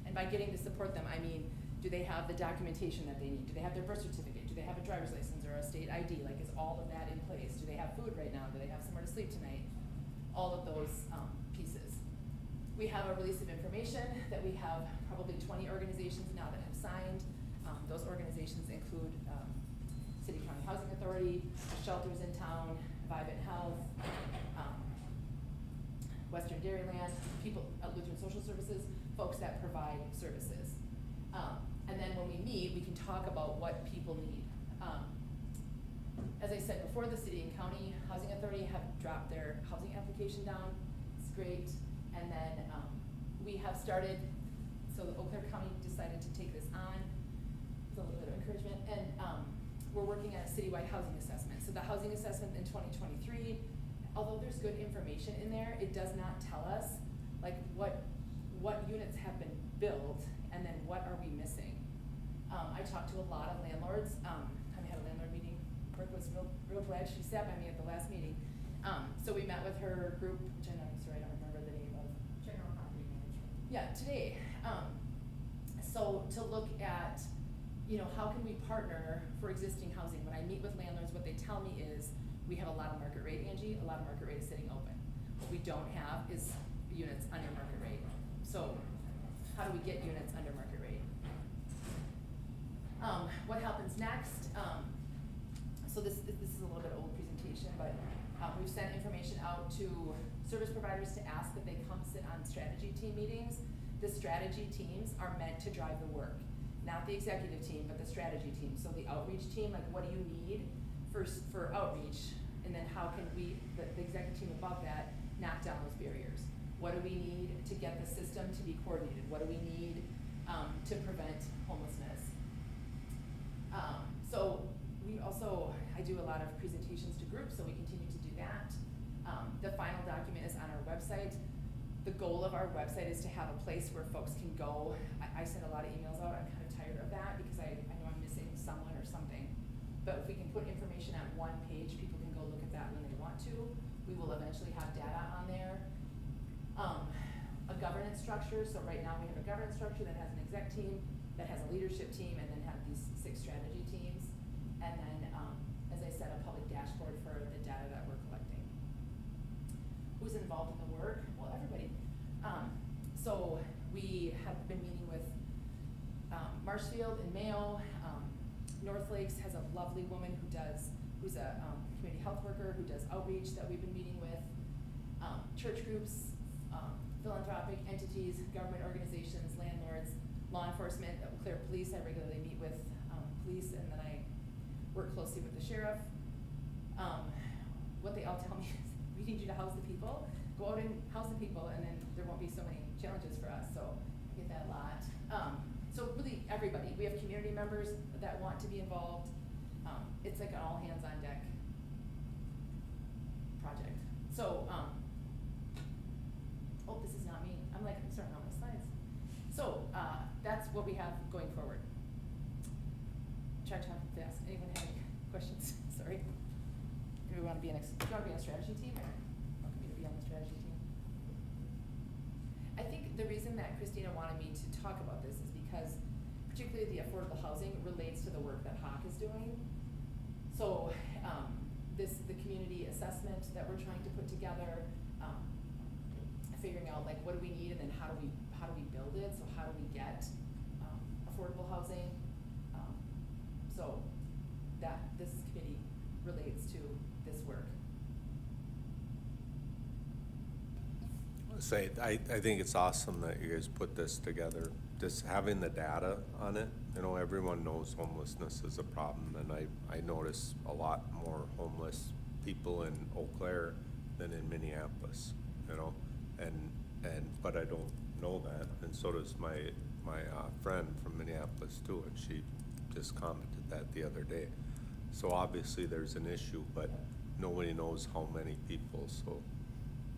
And by getting to support them, I mean, do they have the documentation that they need? Do they have their birth certificate? Do they have a driver's license or a state ID? Like, is all of that in place? Do they have food right now? Do they have somewhere to sleep tonight? All of those pieces. We have a release of information that we have probably 20 organizations now that have signed. Those organizations include City County Housing Authority, the shelters in town, Vivint Health, Western Dairyland, people at Lutheran Social Services, folks that provide services. And then when we meet, we can talk about what people need. As I said before, the City and County Housing Authority have dropped their housing application down. It's great. And then we have started, so Eau Claire County decided to take this on with a little bit of encouragement. And we're working on a citywide housing assessment. So the housing assessment in 2023, although there's good information in there, it does not tell us like what units have been built and then what are we missing. I talked to a lot of landlords. I had a landlord meeting. Brooke was real glad she sat by me at the last meeting. So we met with her group, which I'm sorry, I don't remember the name of. General property management. Yeah, today. So to look at, you know, how can we partner for existing housing? When I meet with landlords, what they tell me is, we have a lot of market rate, Angie, a lot of market rate is sitting open. What we don't have is units under market rate. So how do we get units under market rate? What happens next? So this is a little bit old presentation, but we've sent information out to service providers to ask that they come sit on strategy team meetings. The strategy teams are meant to drive the work, not the executive team, but the strategy team. So the outreach team, like, what do you need for outreach? And then how can we, the executive team above that, knock down those barriers? What do we need to get the system to be coordinated? What do we need to prevent homelessness? So we also, I do a lot of presentations to groups, so we continue to do that. The final document is on our website. The goal of our website is to have a place where folks can go. I send a lot of emails out. I'm kind of tired of that because I know I'm missing someone or something. But if we can put information on one page, people can go look at that when they want to. We will eventually have data on there. A governance structure. So right now we have a governance structure that has an exec team, that has a leadership team, and then have these 6 strategy teams. And then, as I said, a public dashboard for the data that we're collecting. Who's involved in the work? Well, everybody. So we have been meeting with Marshfield and Mayo. North Lakes has a lovely woman who's a community health worker who does outreach that we've been meeting with. Church groups, philanthropic entities, government organizations, landlords, law enforcement, Clare Police. I regularly meet with police, and then I work closely with the sheriff. What they all tell me is, we need you to house the people. Go out and house the people, and then there won't be so many challenges for us. So I get that a lot. So really, everybody. We have community members that want to be involved. It's like an all hands on deck project. So, oh, this is not me. I'm starting on my slides. So that's what we have going forward. Try to talk fast. Anyone have any questions? Sorry. Do we want to be on a strategy team, or want me to be on the strategy team? I think the reason that Christina wanted me to talk about this is because particularly the affordable housing relates to the work that HAWC is doing. So the community assessment that we're trying to put together, figuring out like what do we need, and then how do we build it? So how do we get affordable housing? So that this committee relates to this work. I think it's awesome that you guys put this together. Just having the data on it, you know, everyone knows homelessness is a problem, and I notice a lot more homeless people in Eau Claire than in Minneapolis, you know, but I don't know that, and so does my friend from Minneapolis too, and she just commented that the other day. So obviously there's an issue, but nobody knows how many people, so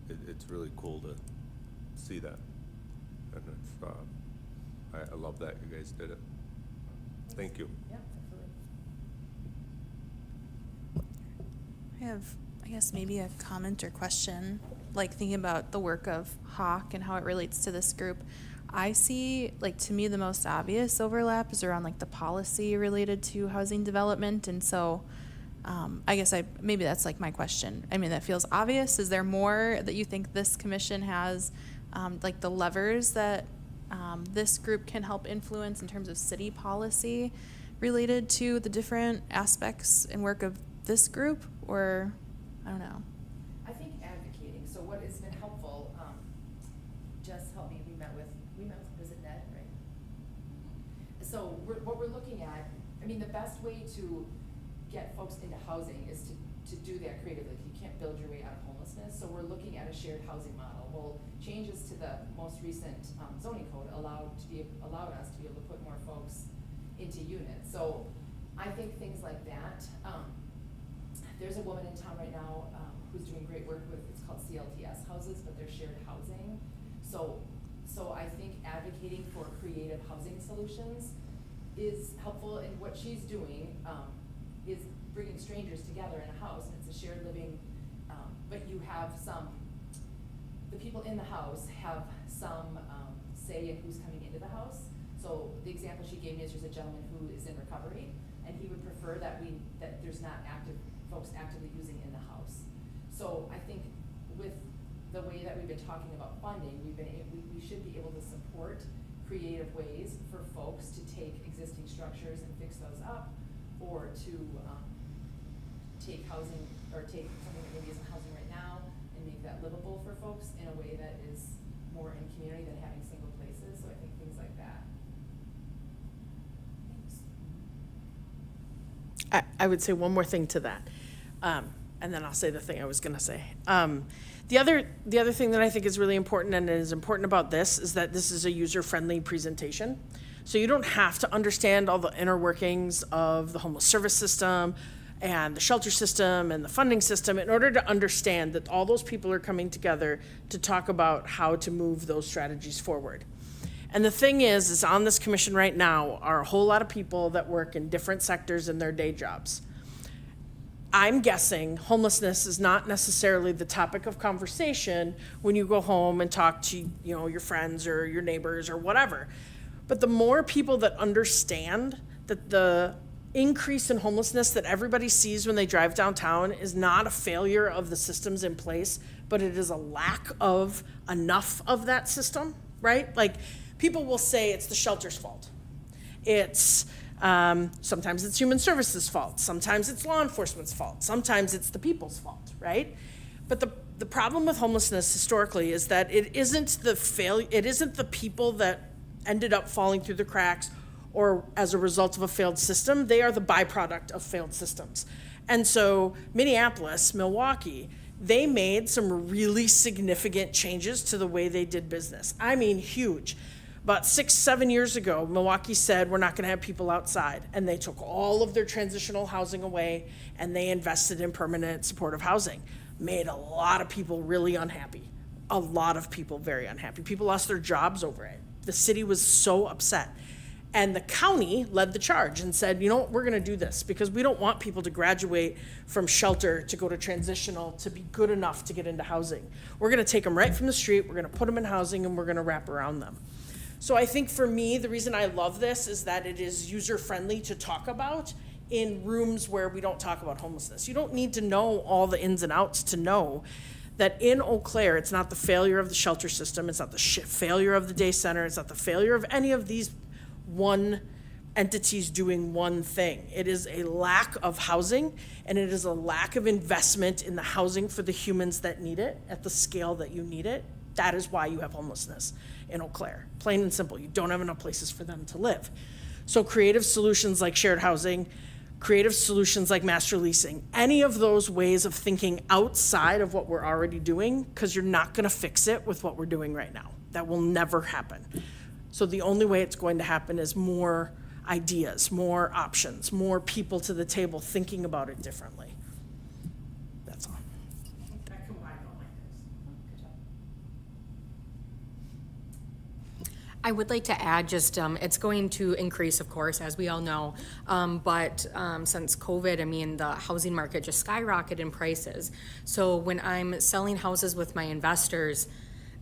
it's really cool to see that. And it's, I love that you guys did it. Thank you. Yeah, absolutely. I have, I guess, maybe a comment or question, like thinking about the work of HAWC and how it relates to this group. I see, like, to me, the most obvious overlap is around, like, the policy related to housing development. And so I guess maybe that's, like, my question. I mean, that feels obvious. Is there more that you think this commission has, like, the levers that this group can help influence in terms of city policy related to the different aspects and work of this group? Or, I don't know. I think advocating. So what has been helpful, Jess helped me, we met with, was it Ned, right? So what we're looking at, I mean, the best way to get folks into housing is to do that creatively. You can't build your way out of homelessness. So we're looking at a shared housing model. Well, changes to the most recent zoning code allowed us to be able to put more folks into units. So I think things like that. There's a woman in town right now who's doing great work with, it's called CLTS houses, but they're shared housing. So I think advocating for creative housing solutions is helpful, and what she's doing is bringing strangers together in a house, and it's a shared living but you have some, the people in the house have some, say in who's coming into the house. So the example she gave me is there's a gentleman who is in recovery, and he would prefer that there's not folks actively using in the house. So I think with the way that we've been talking about funding, we should be able to support creative ways for folks to take existing structures and fix those up, or to take housing, or take something that maybe isn't housing right now and make that livable for folks in a way that is more in community than having single places. So I think things like that. Thanks. I would say one more thing to that, and then I'll say the thing I was gonna say. The other thing that I think is really important, and is important about this, is that this is a user-friendly presentation. So you don't have to understand all the inner workings of the homeless service system and the shelter system and the funding system in order to understand that all those people are coming together to talk about how to move those strategies forward. And the thing is on this commission right now are a whole lot of people that work in different sectors in their day jobs. I'm guessing homelessness is not necessarily the topic of conversation when you go home and talk to, your friends or your neighbors or whatever. But the more people that understand that the increase in homelessness that everybody sees when they drive downtown is not a failure of the systems in place, but it is a lack of enough of that system, right? Like, people will say it's the shelter's fault. It's sometimes it's human services fault. Sometimes it's law enforcement's fault. Sometimes it's the people's fault, right? But the problem with homelessness historically is that it isn't the people that ended up falling through the cracks or as a result of a failed system. They are the byproduct of failed systems. And so Minneapolis, Milwaukee, they made some really significant changes to the way they did business. I mean, huge. About 6-7 years ago, Milwaukee said, we're not gonna have people outside. And they took all of their transitional housing away and they invested in permanent supportive housing. Made a lot of people really unhappy. A lot of people very unhappy. People lost their jobs over it. The city was so upset. And the county led the charge and said, we're gonna do this because we don't want people to graduate from shelter to go to transitional to be good enough to get into housing. We're gonna take them right from the street, we're gonna put them in housing, and we're gonna wrap around them. So I think for me, the reason I love this is that it is user-friendly to talk about in rooms where we don't talk about homelessness. You don't need to know all the ins and outs to know that in Eau Claire, it's not the failure of the shelter system, it's not the failure of the day center, it's not the failure of any of these one entities doing one thing. It is a lack of housing, and it is a lack of investment in the housing for the humans that need it at the scale that you need it. That is why you have homelessness in Eau Claire. Plain and simple, you don't have enough places for them to live. So creative solutions like shared housing, creative solutions like master leasing, any of those ways of thinking outside of what we're already doing, because you're not gonna fix it with what we're doing right now. That will never happen. So the only way it's going to happen is more ideas, more options, more people to the table thinking about it differently. That's all. That combined all my things. Good job. I would like to add just, it's going to increase, of course, as we all know. But since COVID, I mean, the housing market just skyrocketed in prices. So when I'm selling houses with my investors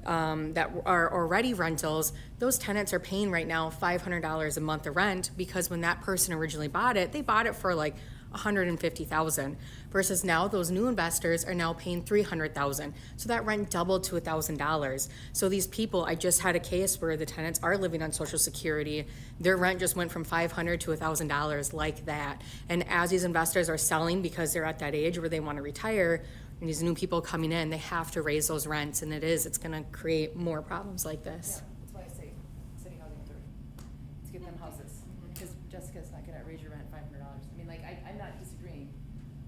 that are already rentals, those tenants are paying right now $500 a month of rent because when that person originally bought it, they bought it for like $150,000 versus now those new investors are now paying $300,000. So that rent doubled to $1,000. So these people, I just had a case where the tenants are living on Social Security. Their rent just went from $500 to $1,000 like that. And as these investors are selling because they're at that age where they want to retire, and these new people coming in, they have to raise those rents, and it's gonna create more problems like this. Yeah, that's why I say city housing authority. Let's give them houses, because Jessica's not gonna raise your rent $500. I mean, like, I'm not disagreeing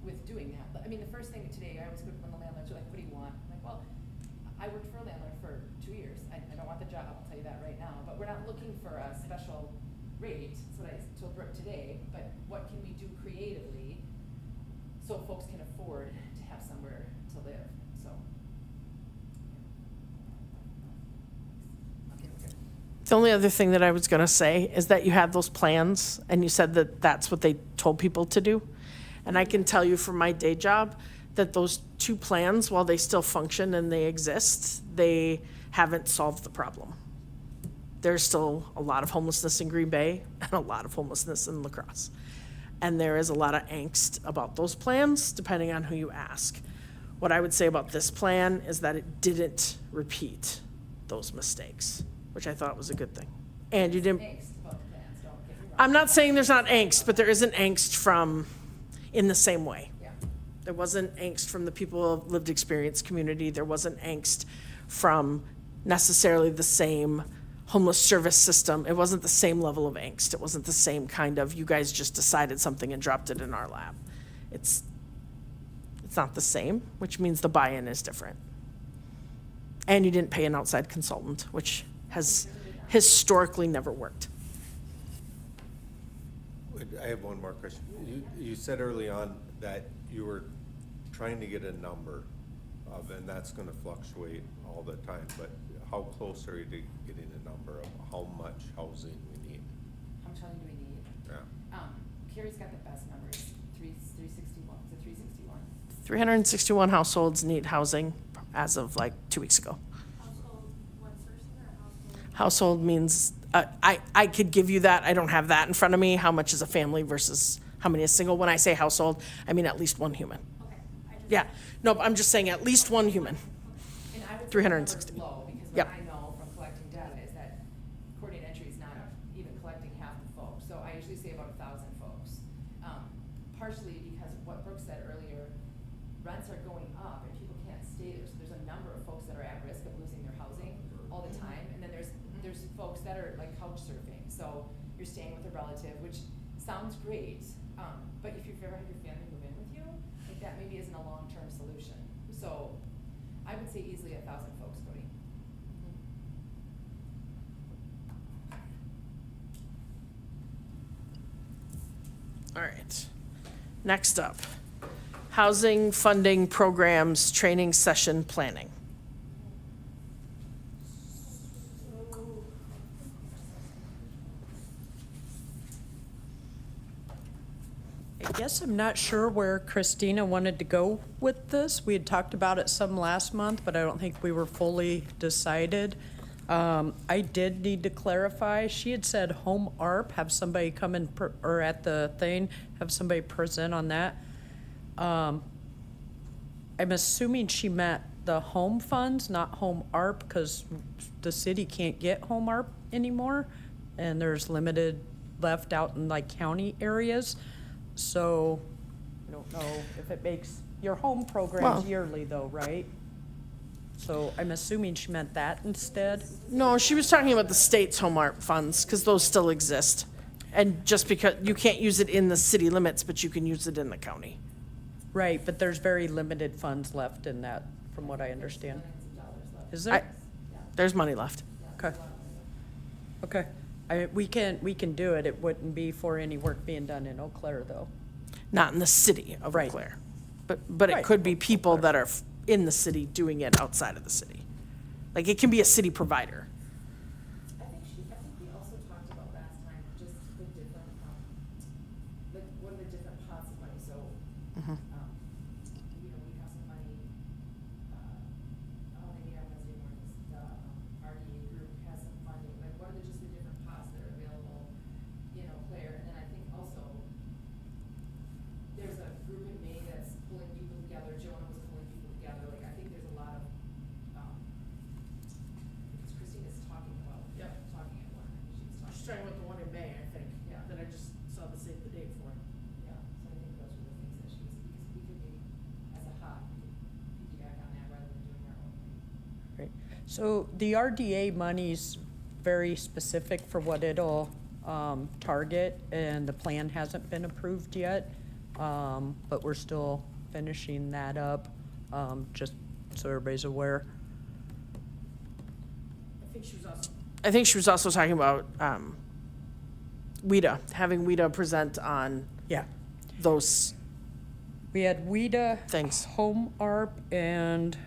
with doing that, but I mean, the first thing today, I always go when the landlords are like, what do you want? I'm like, well, I worked for a landlord for 2 years. I don't want the job, I'll tell you that right now, but we're not looking for a special rate. That's what I told Brooke today, but what can we do creatively so folks can afford to have somewhere to live, so. Okay, we're good. The only other thing that I was gonna say is that you had those plans and you said that that's what they told people to do. And I can tell you from my day job that those two plans, while they still function and they exist, they haven't solved the problem. There's still a lot of homelessness in Green Bay and a lot of homelessness in La Crosse. And there is a lot of angst about those plans, depending on who you ask. What I would say about this plan is that it didn't repeat those mistakes, which I thought was a good thing. And you didn't, Angst about the plans, don't get me wrong. I'm not saying there's not angst, but there isn't angst from, in the same way. Yeah. There wasn't angst from the people of lived experience community. There wasn't angst from necessarily the same homeless service system. It wasn't the same level of angst. It wasn't the same kind of, you guys just decided something and dropped it in our lap. It's not the same, which means the buy-in is different. And you didn't pay an outside consultant, which has historically never worked. I have one more question. You said early on that you were trying to get a number of, and that's gonna fluctuate all the time, but how close are you to getting a number of how much housing we need? How much housing do we need? Yeah. Carrie's got the best numbers, 361, is it 361? 361 households need housing as of like 2 weeks ago. Household, one person or household? Household means, I could give you that, I don't have that in front of me, how much is a family versus how many is single. When I say household, I mean at least one human. Okay, I just. Yeah, no, I'm just saying at least one human. And I would say the 360. number's low, because Yep. what I know from collecting data is that coordinate entry is not even collecting half the folks, so I usually say about 1,000 folks. Partially because of what Brooke said earlier, rents are going up and people can't stay there, so there's a number of folks that are at risk of losing their housing all the time, and then there's folks that are like couch surfing, so you're staying with a relative, which sounds great, but if you've ever had your family move in with you, like that maybe isn't a long-term solution. So I would say easily 1,000 folks, Cody. All right. Next up, housing funding programs, training session planning. I guess I'm not sure where Christina wanted to go with this. We had talked about it some last month, but I don't think we were fully decided. I did need to clarify. She had said home ARP, have somebody come in, or at the thing, have somebody present on that. I'm assuming she meant the home funds, not home ARP, because the city can't get home ARP anymore, and there's limited left out in like county areas. So, I don't know if it makes, your home program's Well- yearly though, right? So I'm assuming she meant that instead? No, she was talking about the state's home art funds, because those still exist. And just because, you can't use it in the city limits, but you can use it in the county. Right, but there's very limited funds left in that, from what I understand. Millions of dollars left. Is I- there? There's money left. Yeah, Okay. there's a lot of money. Okay. We can do it. It wouldn't be for any work being done in Eau Claire though. Not in the city of Eau Right. Claire. But it Right. could be people that are in the city doing it outside of the city. Like, it can be a city provider. I think we also talked about last time, just the different, like, what are the different pots of money, so, Mhm. we have some money, they meet on Wednesday mornings, the, RDA group has some funding, like, what are just the different pots that are available in Eau Claire, and then I think also, there's a group in May that's pulling people together, Jonah was pulling people together, like, I think there's a lot of, because Christina's talking about, talking at one, she's talking. about the one in May, I think, Yeah. that I just saw the save the date for. Yeah, so I think those were the things that she was, because we could maybe, as a hub, we could piggyback on that rather than doing our own thing. Right. So the RDA money's very specific for what it'll target, and the plan hasn't been approved yet. But we're still finishing that up, just so everybody's aware. I think she was also talking about WIDA, having WIDA present on Yeah. those We had WIDA, things. Home ARP, and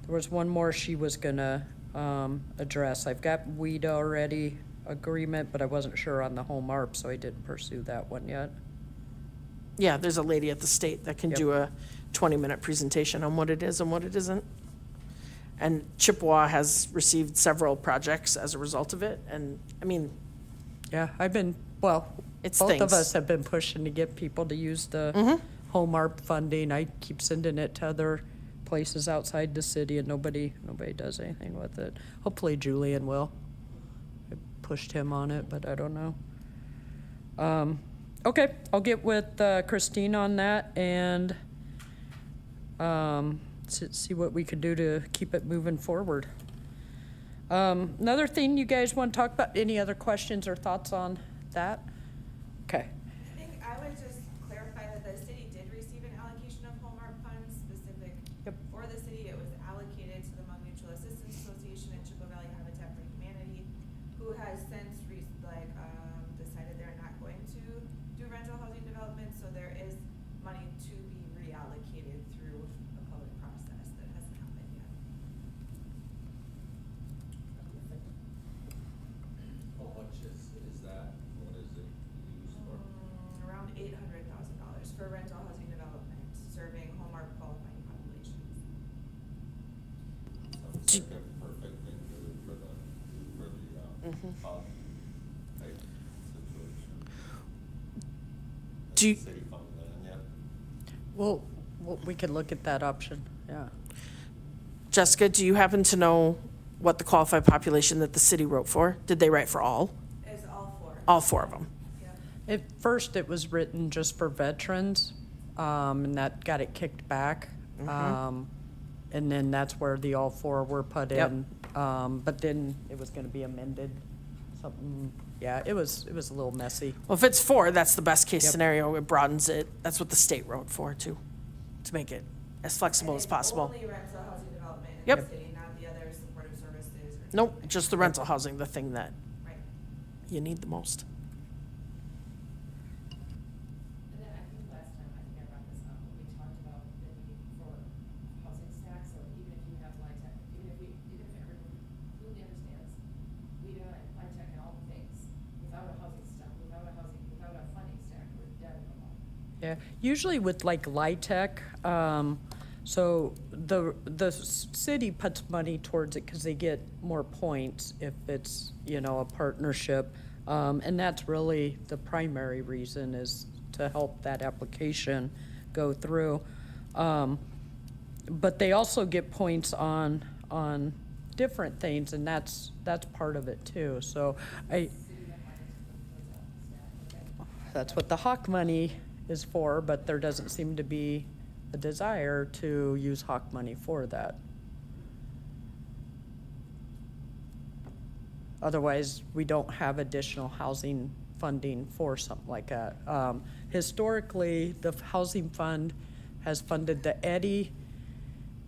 there was one more she was gonna address. I've got WIDA already agreement, but I wasn't sure on the Home ARP, so I didn't pursue that one yet. Yeah, there's a lady at the state that can Yep. do 20-minute presentation on what it is and what it isn't. And Chippewa has received several projects as a result of it, and, I mean, Yeah, It's both of things. us have been pushing to get people to use the home ARP funding. I keep sending it to other places outside the city, and nobody does anything with it. Hopefully Julian will. I pushed him on it, but I don't know. Okay, I'll get with Christine on that and see what we could do to keep it moving forward. Another thing you guys want to talk about, any other questions or thoughts on that? Okay. I think I would just clarify that the city did receive an allocation of home art funds specific Yep. for the city. It was allocated to the Hmong Mutual Assistance Association and Chippewa Valley Habitat for Humanity, who has since decided they're not going to do rental housing development, so there is money to be reallocated through a public process that hasn't happened yet. How much is that? What is it used for? Around $800,000 for rental housing development, serving home art qualifying populations. Sounds like a perfect thing to do for the type situation. Do you- Has the city fund that yet? Well, we could look at that option, yeah. Jessica, do you happen to know what the qualified population that the city wrote for? Did they write for all? Is all four. All 4 of them? Yeah. At first, it was written just for veterans, and that got it kicked back. And then that's where the all 4 were put Yep. in. But then it was gonna be amended, something, yeah, it was a little messy. Well, if it's 4, that's the best case Yep. scenario. It broadens it. That's what the state wrote for, too, to make it as flexible And as it's possible. only rental housing development in Yep. the city, not the other supportive services or. Nope, just the rental housing, the thing that Right. you need the most. And then I think last time, I think I brought this up, when we talked about the need for housing stacks, so even if you have LIHTC, even if everyone completely understands, we do LIHTC and all the things, without a housing stack, without a funding stack, we're dead in the water. Yeah, usually with like LIHTC, so the city puts money towards it because they get more points if it's, a partnership. And that's really the primary reason is to help that application go through. But they also get points on different things, and that's part of it too. So that's what the Hawk money is for, but there doesn't seem to be a desire to use Hawk money for that. Otherwise, we don't have additional housing funding for something like that. Historically, the housing fund has funded the Eddy,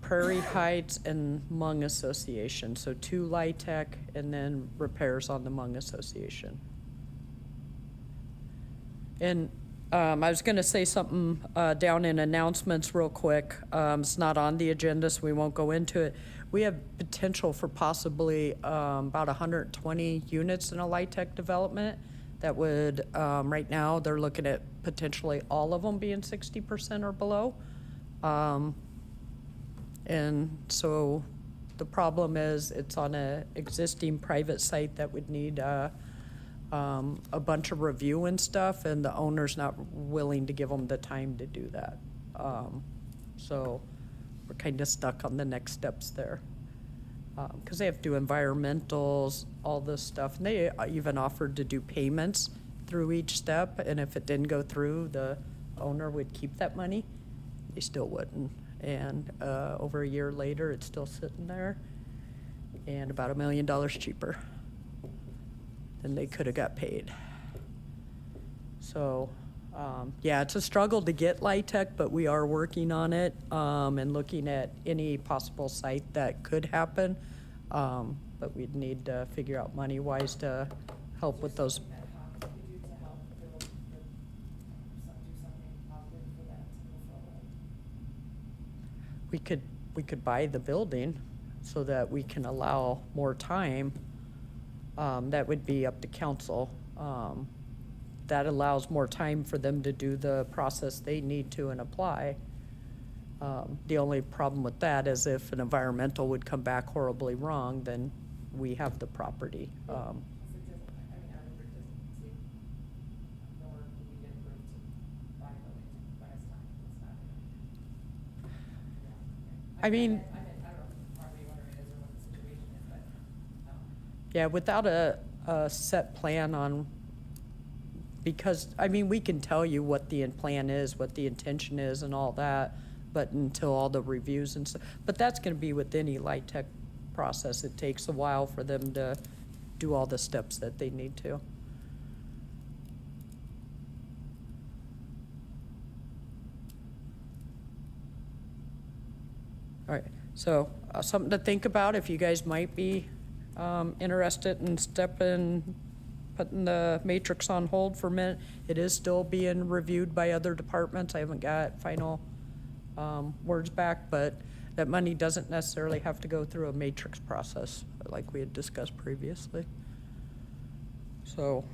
Prairie Heights, and Hmong Association. So 2 LIHTC and then repairs on the Hmong Association. And I was gonna say something down in announcements real quick. It's not on the agenda, so we won't go into it. We have potential for possibly about 120 units in a LIHTC development that would, right now, they're looking at potentially all of them being 60% or below. And so the problem is it's on a existing private site that would need a bunch of review and stuff, and the owner's not willing to give them the time to do that. So we're kind of stuck on the next steps there. Because they have to do environmentals, all this stuff, and they even offered to do payments through each step, and if it didn't go through, the owner would keep that money. They still wouldn't. And over a year later, it's still sitting there, and about $1 million cheaper than they could have got paid. So, yeah, it's a struggle to get LIHTC, but we are working on it and looking at any possible site that could happen. But we'd need to figure out money-wise to help with those. That Hawk could do to help build, do something positive for that to move forward. We could buy the building so that we can allow more time. That would be up to council. That allows more time for them to do the process they need to and apply. The only problem with that is if an environmental would come back horribly wrong, then we have the property. It doesn't, I mean, our district doesn't see, nor do we get approved to buy a building when it's time, it's not. Yeah, okay. I mean- I don't know if the property owner is or what the situation is, but, Yeah, without a set plan on, because, I mean, we can tell you what the plan is, what the intention is and all that, but until all the reviews and stuff, but that's gonna be with any light tech process. It takes a while for them to do all the steps that they need to. All right, so something to think about if you guys might be interested in putting the matrix on hold for a minute. It is still being reviewed by other departments. I haven't got final words back, but that money doesn't necessarily have to go through a matrix process like we had discussed previously. So,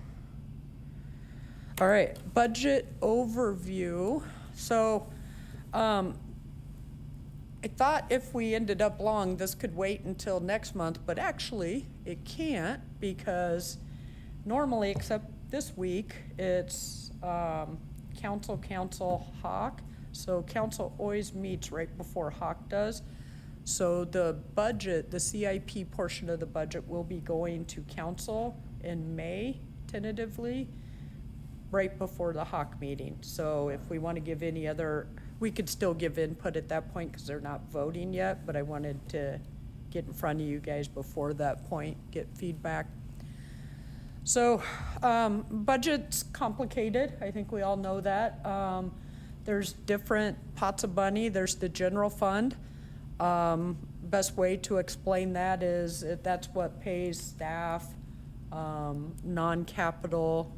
all right, budget overview. So, I thought if we ended up long, this could wait until next month, but actually it can't because normally, except this week, it's council, Hawk. So council always meets right before Hawk does. So the budget, the CIP portion of the budget will be going to council in May tentatively, right before the Hawk meeting. So if we want to give any other, we could still give input at that point because they're not voting yet, but I wanted to get in front of you guys before that point, get feedback. So budget's complicated. I think we all know that. There's different pots of money. There's the general fund. Best way to explain that is that's what pays staff, non-capital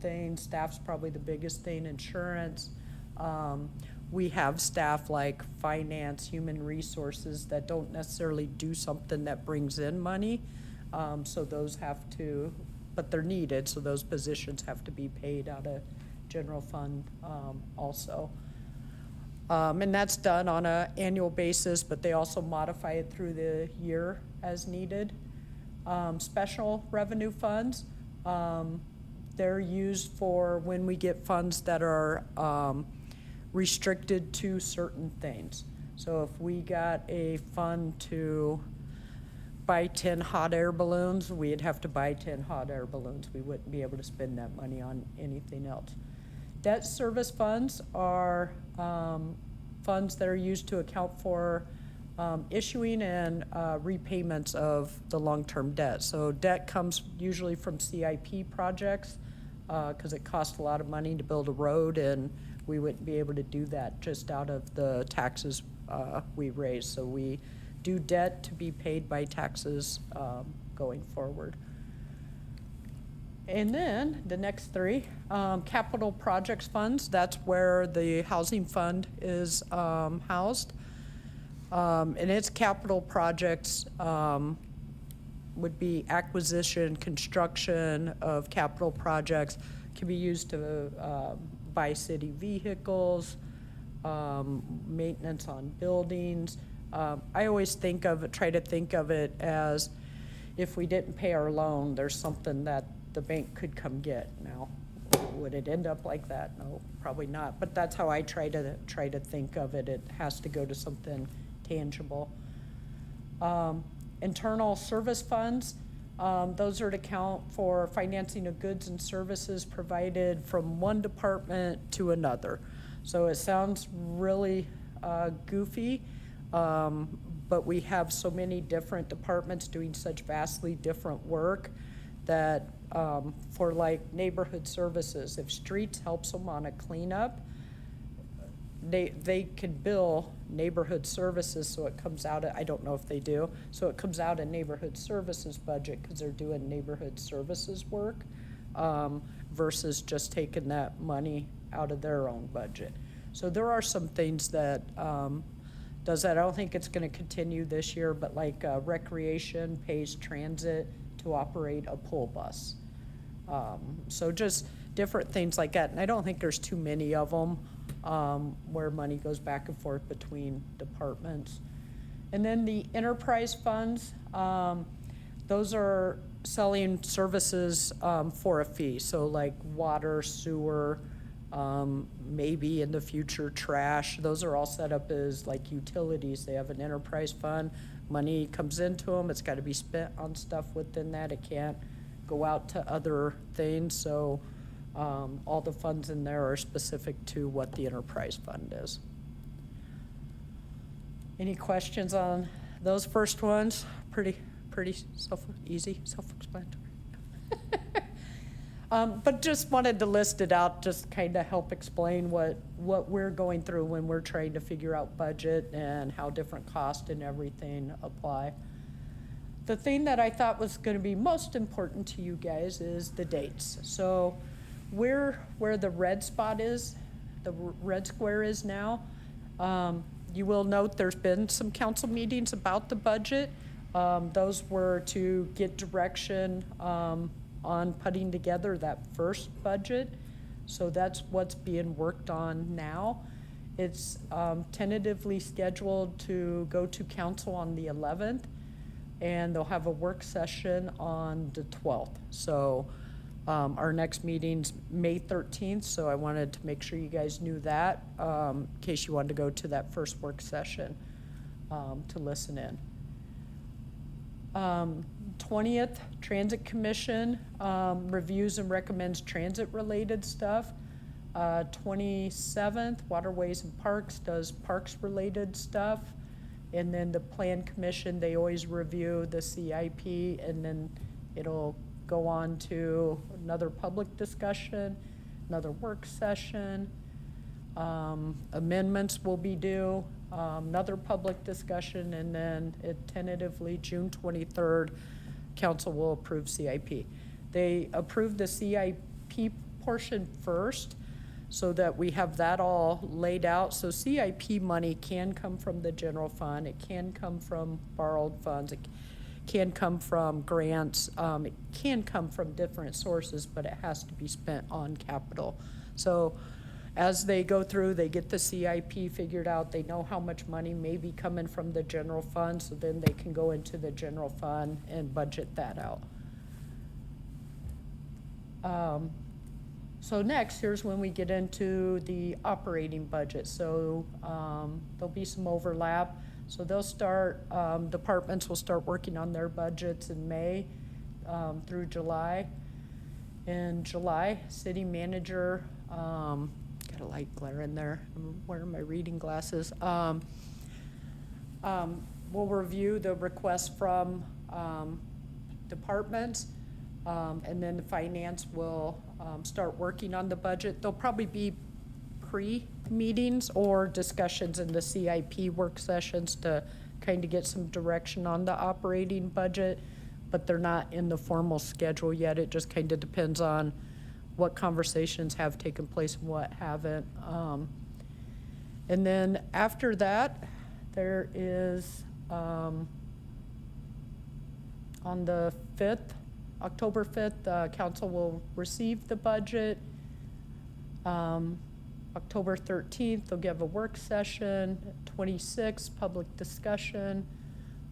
things. Staff's probably the biggest thing, insurance. We have staff like finance, human resources that don't necessarily do something that brings in money. So those have to, but they're needed, so those positions have to be paid out of general fund also. And that's done on an annual basis, but they also modify it through the year as needed. Special revenue funds, they're used for when we get funds that are restricted to certain things. So if we got a fund to buy 10 hot air balloons, we'd have to buy 10 hot air balloons. We wouldn't be able to spend that money on anything else. Debt service funds are funds that are used to account for issuing and repayments of the long-term debt. So debt comes usually from CIP projects because it costs a lot of money to build a road, and we wouldn't be able to do that just out of the taxes we raise. So we do debt to be paid by taxes going forward. And then the next three, capital projects funds, that's where the housing fund is housed. And its capital projects would be acquisition, construction of capital projects, can be used to buy city vehicles, maintenance on buildings. I always think of it, try to think of it as if we didn't pay our loan, there's something that the bank could come get. Now, would it end up like that? No, probably not. But that's how I try to think of it. It has to go to something tangible. Internal service funds, those are to account for financing of goods and services provided from one department to another. So it sounds really goofy, but we have so many different departments doing such vastly different work that for like neighborhood services, if streets helps them on a cleanup, they can bill neighborhood services, so it comes out of, I don't know if they do, so it comes out of neighborhood services budget because they're doing neighborhood services work versus just taking that money out of their own budget. So there are some things that does that. I don't think it's going to continue this year, but like recreation pays transit to operate a pool bus. So just different things like that. And I don't think there's too many of them. where money goes back and forth between departments. And then the enterprise funds, those are selling services for a fee. So like water, sewer, maybe in the future trash. Those are all set up as like utilities. They have an enterprise fund. Money comes into them. It's got to be spent on stuff within that. It can't go out to other things. So all the funds in there are specific to what the enterprise fund is. Any questions on those first ones? Pretty easy, self-explanatory. But just wanted to list it out, just kind of help explain what we're going through when we're trying to figure out budget and how different costs and everything apply. The thing that I thought was going to be most important to you guys is the dates. So where the red spot is, the red square is now, you will note there's been some council meetings about the budget. Those were to get direction on putting together that first budget. So that's what's being worked on now. It's tentatively scheduled to go to council on the 11th, and they'll have a work session on the 12th. So our next meeting's May 13th, so I wanted to make sure you guys knew that in case you wanted to go to that first work session to listen in. 20th, Transit Commission reviews and recommends transit-related stuff. 27th, Waterways and Parks does parks-related stuff. And then the Plan Commission, they always review the CIP, and then it'll go on to another public discussion, another work session. Amendments will be due, another public discussion, and then tentatively June 23rd, council will approve CIP. They approved the CIP portion first so that we have that all laid out. So CIP money can come from the general fund, it can come from borrowed funds, it can come from grants, it can come from different sources, but it has to be spent on capital. So as they go through, they get the CIP figured out, they know how much money may be coming from the general fund, so then they can go into the general fund and budget that out. So next, here's when we get into the operating budget. So there'll be some overlap. So they'll start, departments will start working on their budgets in May through July. In July, city manager, got a light glare in there. I'm wearing my reading glasses. We'll review the requests from departments, and then the finance will start working on the budget. There'll probably be pre-meetings or discussions in the CIP work sessions to kind of get some direction on the operating budget, but they're not in the formal schedule yet. It just kind of depends on what conversations have taken place and what haven't. And then after that, there is, on the 5th, October 5th, council will receive the budget. October 13th, they'll give a work session. 26th, public discussion.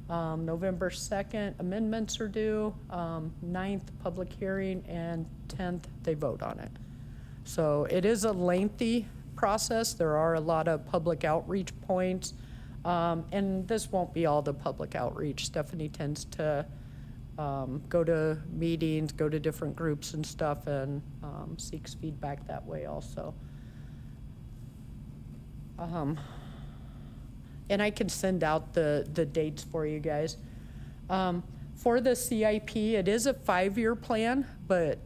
November 2nd, amendments are due. 9th, public hearing, and 10th, they vote on it. So it is a lengthy process. There are a lot of public outreach points. And this won't be all the public outreach. Stephanie tends to go to meetings, go to different groups and stuff, and seeks feedback that way also. And I can send out the dates for you guys. For the CIP, it is a 5-year plan, but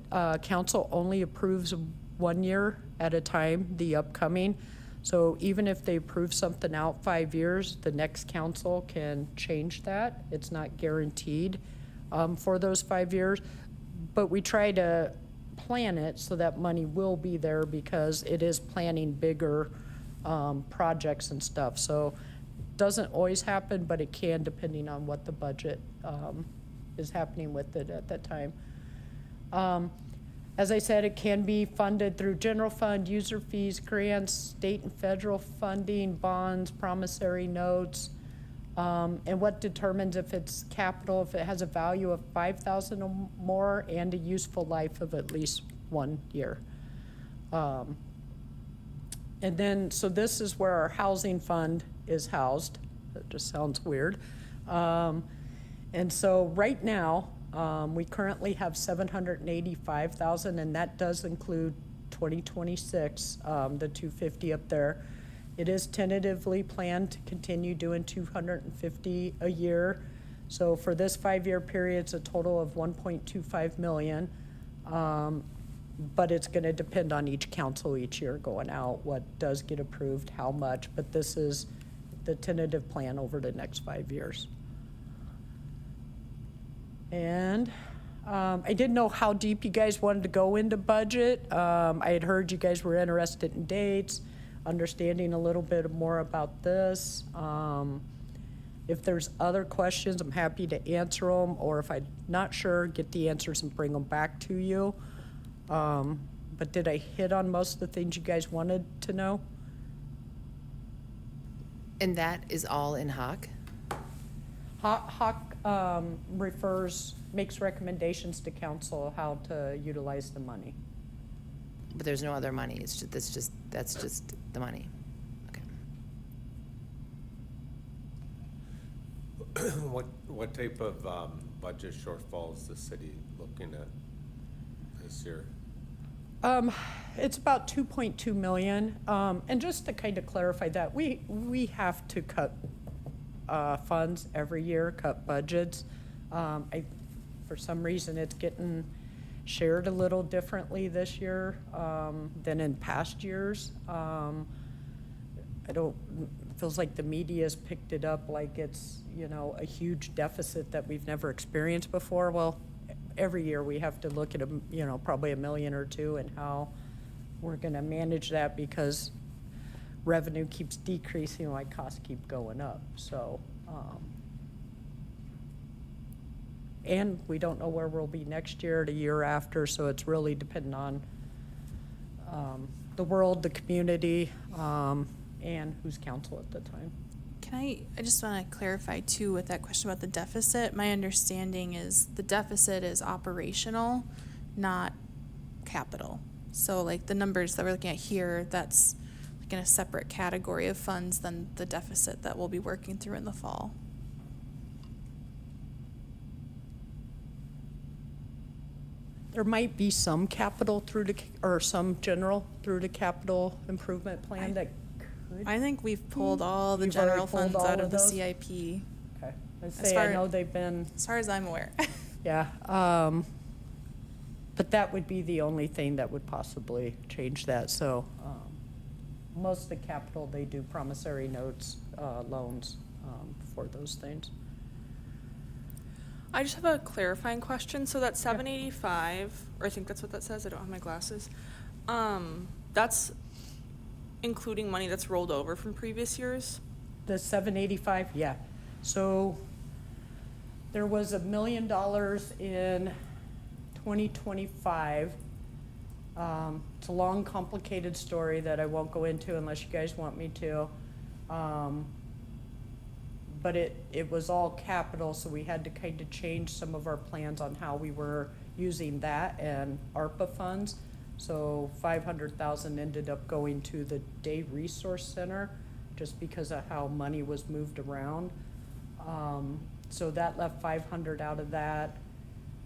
council only approves 1 year at a time, the upcoming. So even if they approve something out 5 years, the next council can change that. It's not guaranteed for those 5 years, but we try to plan it so that money will be there because it is planning bigger projects and stuff. So doesn't always happen, but it can depending on what the budget is happening with it at that time. As I said, it can be funded through general fund, user fees, grants, state and federal funding, bonds, promissory notes. And what determines if it's capital, if it has a value of 5,000 or more and a useful life of at least 1 year. And then, so this is where our housing fund is housed. That just sounds weird. And so right now, we currently have 785,000, and that does include 2026, the 250 up there. It is tentatively planned to continue doing 250 a year. So for this 5-year period, it's a total of 1.25 million. But it's gonna depend on each council each year going out, what does get approved, how much, but this is the tentative plan over the next 5 years. And I didn't know how deep you guys wanted to go into budget. I had heard you guys were interested in dates, understanding a little bit more about this. If there's other questions, I'm happy to answer them, or if I'm not sure, get the answers and bring them back to you. But did I hit on most of the things you guys wanted to know? And that is all in Hawk? Hawk makes recommendations to council how to utilize the money. But there's no other money, it's just, that's just the money. Okay. What type of budget shortfall is the city looking at this year? It's about 2.2 million. And just to kind of clarify that, we have to cut funds every year, cut budgets. For some reason, it's getting shared a little differently this year than in past years. It feels like the media's picked it up like it's, you know, a huge deficit that we've never experienced before. Well, every year we have to look at probably $1 million or $2 million and how we're gonna manage that because revenue keeps decreasing while costs keep going up. So, and we don't know where we'll be next year or the year after, so it's really dependent on the world, the community, and who's council at the time. Can I just want to clarify too with that question about the deficit. My understanding is the deficit is operational, not capital. So like the numbers that we're looking at here, that's like in a separate category of funds than the deficit that we'll be working through in the fall. There might be some capital or some general through the capital improvement plan that could. I think we've pulled all the You've already general pulled funds all out of of the those? CIP, Okay, let's As say I far- know they've been, as far as I'm aware. yeah, but that would be the only thing that would possibly change that, so, most of the capital, they do promissory notes, loans, for those things. I just have a clarifying question. So that 785, or I think that's what that says. I don't have my glasses. That's including money that's rolled over from previous years. The 785, yeah. So there was $1 million in 2025. It's a long, complicated story that I won't go into unless you guys want me to. But it was all capital, so we had to kind of change some of our plans on how we were using that and ARPA funds. So 500,000 ended up going to the Day Resource Center just because of how money was moved around. So that left 500 out of that.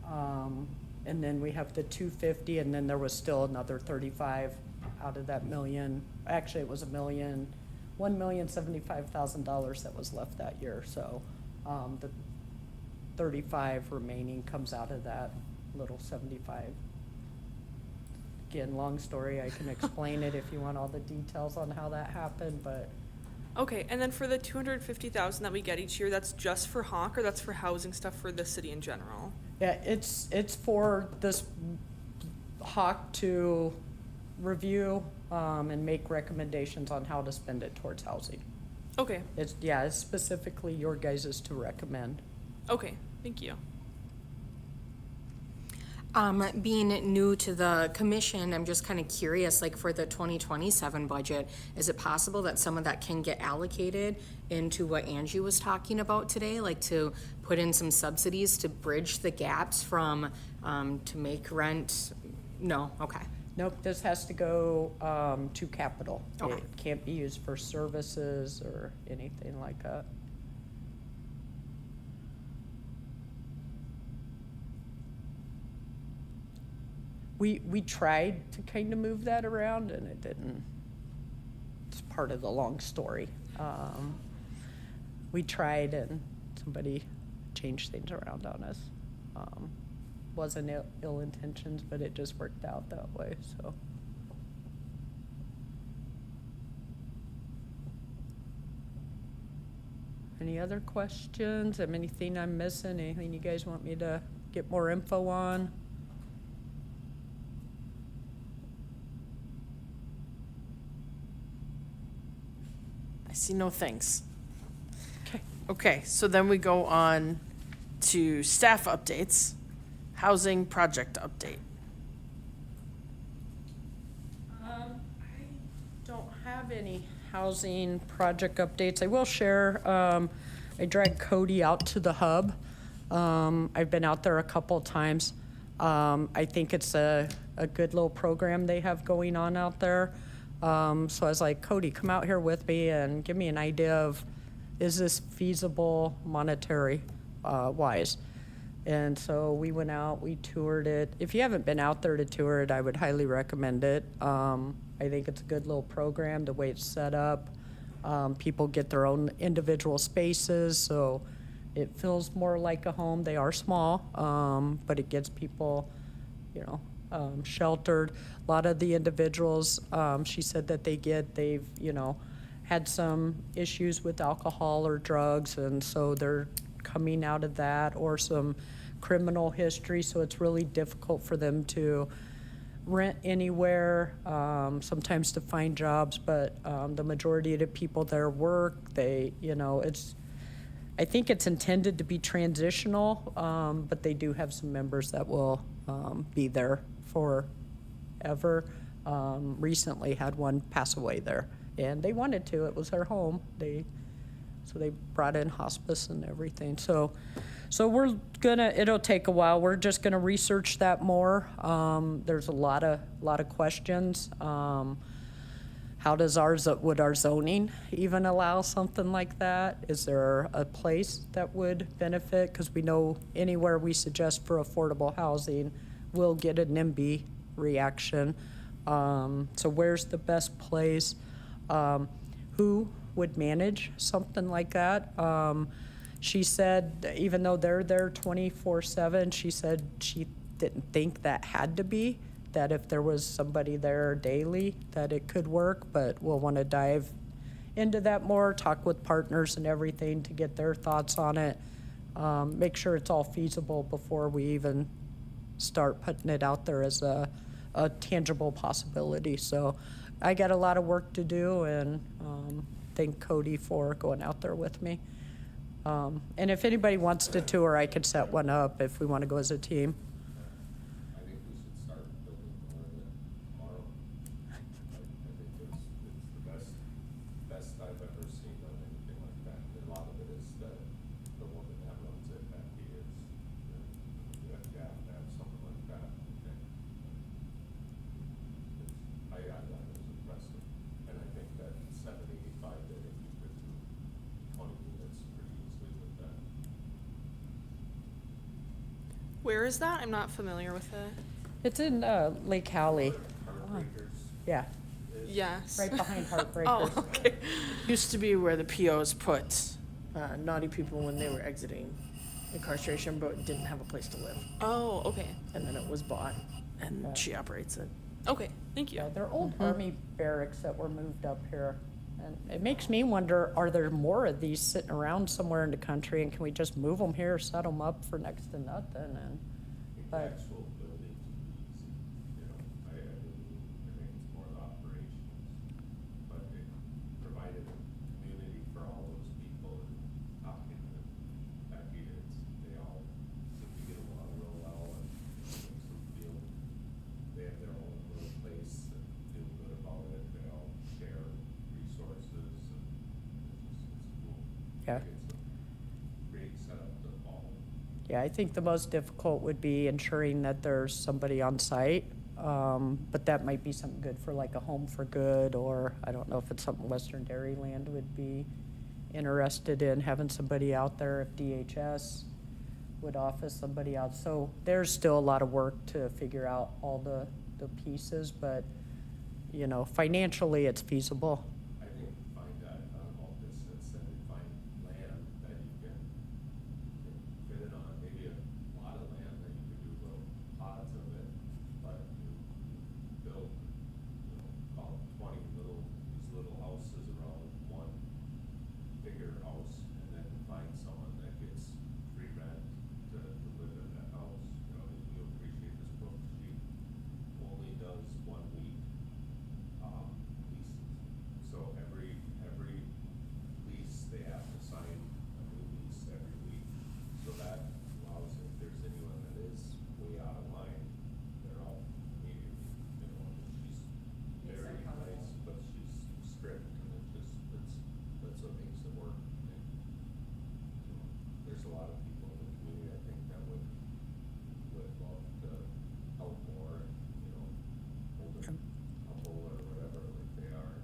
And then we have the 250, and then there was still another 35 out of that million. Actually, it was $1,075,000 that was left that year. So the 35 remaining comes out of that little 75. Again, long story, I can explain it if you want all the details on how that happened, but. Okay, and then for the 250,000 that we get each year, that's just for Hawk, or that's for housing stuff for the city in general? Yeah, it's for this Hawk to review and make recommendations on how to spend it towards housing. Okay. It's specifically your guys' to recommend. Okay, thank you. Being new to the commission, I'm just kind of curious, like for the 2027 budget, is it possible that some of that can get allocated into what Angie was talking about today? Like to put in some subsidies to bridge the gaps from, to make rent? No, okay. Nope, this has to go to capital. Okay. It can't be used for services or anything like that. We tried to kind of move that around and it didn't. It's part of the long story. We tried and somebody changed things around on us. Wasn't ill intentions, but it just worked out that way, so. Any other questions? Anything I'm missing? Anything you guys want me to get more info on? I see no things. Okay. Okay, so then we go on to staff updates, housing project update. I don't have any housing project updates. I will share, I dragged Cody out to the hub. I've been out there a couple times. I think it's a good little program they have going on out there. So I was like, Cody, come out here with me and give me an idea of, is this feasible monetary wise? And so we went out, we toured it. If you haven't been out there to tour it, I would highly recommend it. I think it's a good little program, the way it's set up. People get their own individual spaces, so it feels more like a home. They are small, but it gets people, you know, sheltered. A lot of the individuals, she said that they've, you know, had some issues with alcohol or drugs, and so they're coming out of that, or some criminal history, so it's really difficult for them to rent anywhere, sometimes to find jobs, but the majority of the people there work. They, you know, I think it's intended to be transitional, but they do have some members that will be there forever. Recently had one pass away there, and they wanted to. It was their home. So they brought in hospice and everything. So we're gonna. It'll take a while. We're just gonna research that more. There's a lot of questions. How does would our zoning even allow something like that? Is there a place that would benefit? Because we know anywhere we suggest for affordable housing, we'll get an NIMBY reaction. So where's the best place? Who would manage something like that? She said, even though they're there 24/7, she said she didn't think that had to be, that if there was somebody there daily, that it could work, but we'll want to dive into that more, talk with partners and everything to get their thoughts on it, make sure it's all feasible before we even start putting it out there as a tangible possibility. So I got a lot of work to do, and thank Cody for going out there with me. And if anybody wants to tour, I could set one up if we want to go as a team. I think we should start building more of it tomorrow. I think it's the best I've ever seen on anything like that. And a lot of it is the woman that runs it, Becky, is, you have to have something like that. I thought it was impressive. And I think that 785, that if you could do 20 units pretty easily with that. Where is that? I'm not familiar with it. It's in Lake Hallie. Heartbreakers Yeah, Yes. right behind Heartbreakers. Oh, okay. Used to be where the POs put naughty people when they were exiting incarceration, but didn't have a place to live. Oh, okay. And then it was bought, and she operates it. Okay, thank you. Yeah, they're old army barracks that were moved up here. And it makes me wonder, are there more of these sitting around somewhere in the country, and can we just move them here, set them up for next to nothing? And The but actual building to be easy, you know, I think it's more the operations, but it provided a community for all those people, and talking to Becky, they all seem to get along real well, and make some Yeah, I think the most difficult would be ensuring that there's somebody on site. But that might be something good for like a Home for Good, or I don't know if it's something Western Dairyland would be interested in, having somebody out there, if DHS would office somebody out. So there's still a lot of work to figure out all the pieces, but, you know, financially it's feasible. I think find that all distance and find land that you can fit it on, maybe a lot of land that you could do little pods of it, but you build, you know, call it 20 these little houses around one bigger house, and then find someone that gets free rent to live in that house. You know, you'll appreciate this book. She only does 1 week leases. So every lease, they have to sign a new lease every week. So that allows, if there's anyone that is way out of line, they're out immediately. You know, she's very nice, but she's strict, and that's what makes it work. And, you know, there's a lot of people in the community, I think, that would love to help more, you know, older couple or whatever, like they are.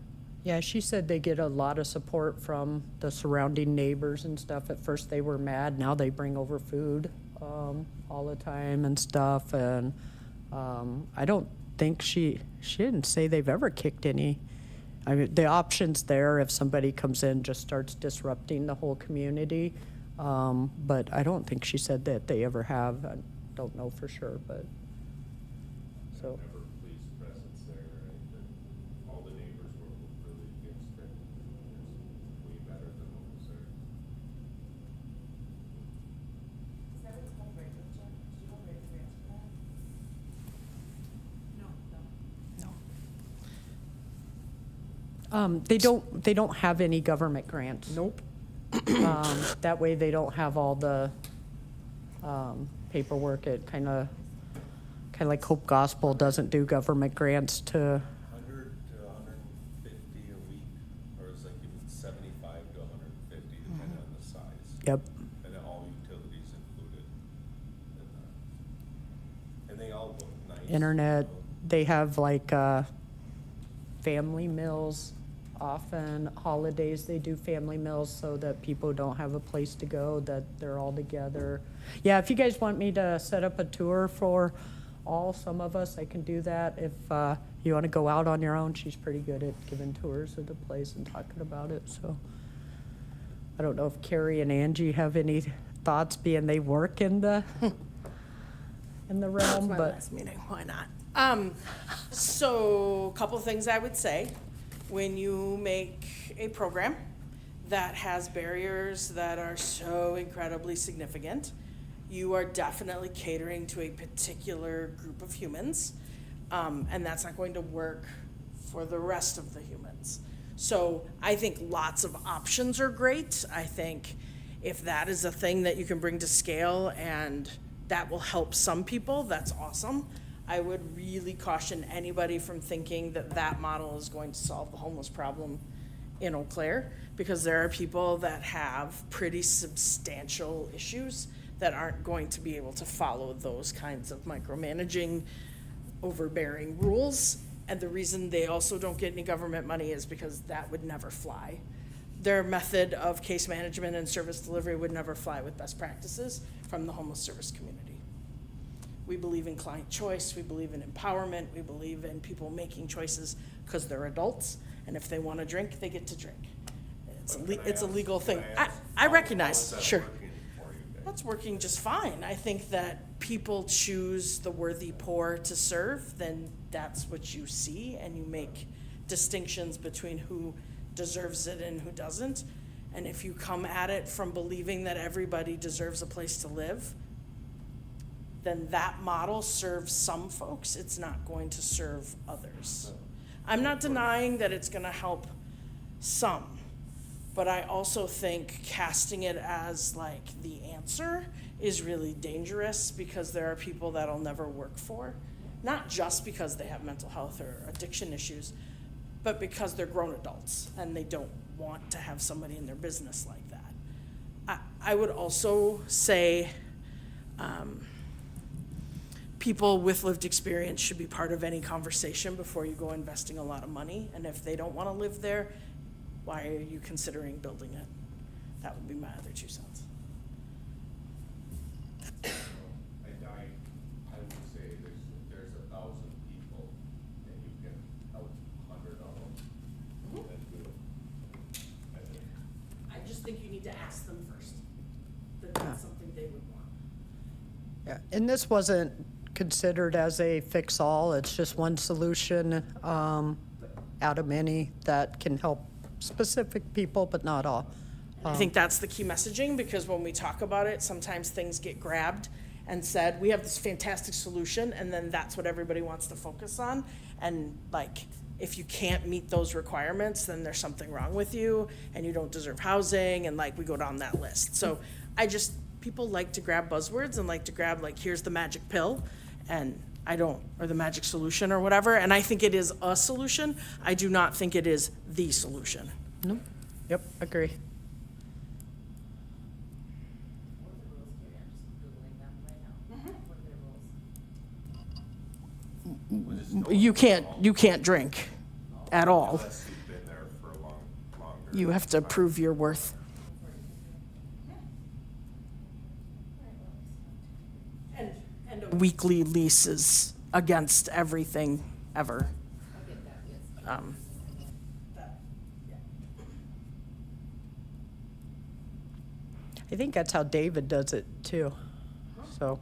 Yeah, she said they get a lot of support from the surrounding neighbors and stuff. At first they were mad, now they bring over food all the time and stuff. And I don't think she didn't say they've ever kicked any. I mean, the option's there if somebody comes in, just starts disrupting the whole community. But I don't think she said that they ever have. I don't know for sure, but so. Never police presence there, right? And all the neighbors were really against it. It's way better than what was there. Is that what's called radio check? Do you have radio grants for that? They don't have any government grants. Nope. That way they don't have all the paperwork. It kind of like Hope Gospel doesn't do government grants to, 100 to 150 a week, or it's like even 75 to 150, depending on the size. yep. And then all utilities included in that. And they all look nice. Internet, you know. they have like family meals. Often holidays they do family meals so that people don't have a place to go, that they're all together. Yeah, if you guys want me to set up a tour for some of us, I can do that. If you want to go out on your own, she's pretty good at giving tours of the place and talking about it. So I don't know if Carrie and Angie have any thoughts, being they work in the realm, It's my but last meeting, why not? So, a couple of things I would say. When you make a program that has barriers that are so incredibly significant, you are definitely catering to a particular group of humans, and that's not going to work for the rest of the humans. So I think lots of options are great. I think if that is a thing that you can bring to scale and that will help some people, that's awesome. I would really caution anybody from thinking that that model is going to solve the homeless problem in Eau Claire, because there are people that have pretty substantial issues that aren't going to be able to follow those kinds of micromanaging, overbearing rules. And the reason they also don't get any government money is because that would never fly. Their method of case management and service delivery would never fly with best practices from the homeless service community. We believe in client choice, we believe in empowerment, we believe in people making choices because they're adults, and if they want to drink, they get to drink. It's a legal thing. I recognize, How is that sure. working for you guys? That's working just fine. I think that people choose the worthy poor to serve, then that's what you see, and you make distinctions between who deserves it and who doesn't. And if you come at it from believing that everybody deserves a place to live, then that model serves some folks. It's not going to serve others. I'm not denying that it's gonna help some, but I also think casting it as like the answer is really dangerous, because there are people that'll never work for, not just because they have mental health or addiction issues, but because they're grown adults and they don't want to have somebody in their business like that. I would also say, People with lived experience should be part of any conversation before you go investing a lot of money. And if they don't want to live there, why are you considering building it? That would be my other 2 cents. I would say there's 1,000 people and you can help 100 of them, then do it. I think. I just think you need to ask them first, that that's something they would want. Yeah, and this wasn't considered as a fix-all, it's just one solution out of many that can help specific people, but not all. I think that's the key messaging, because when we talk about it, sometimes things get grabbed and said, we have this fantastic solution, and then that's what everybody wants to focus on. And like, if you can't meet those requirements, then there's something wrong with you, and you don't deserve housing, and like, we go down that list. So people like to grab buzzwords and like to grab like, here's the magic pill, and or the magic solution or whatever, and I think it is a solution. I do not think it is the solution. Nope. Yep, agree. What are the rules, Carrie? I'm just Googling them right now. What are the rules? You can't drink at all. Unless you've been there for a longer. You have to time. prove your worth. And a weekly lease is against everything ever. I get that, yes. I think that's how David does it too, so.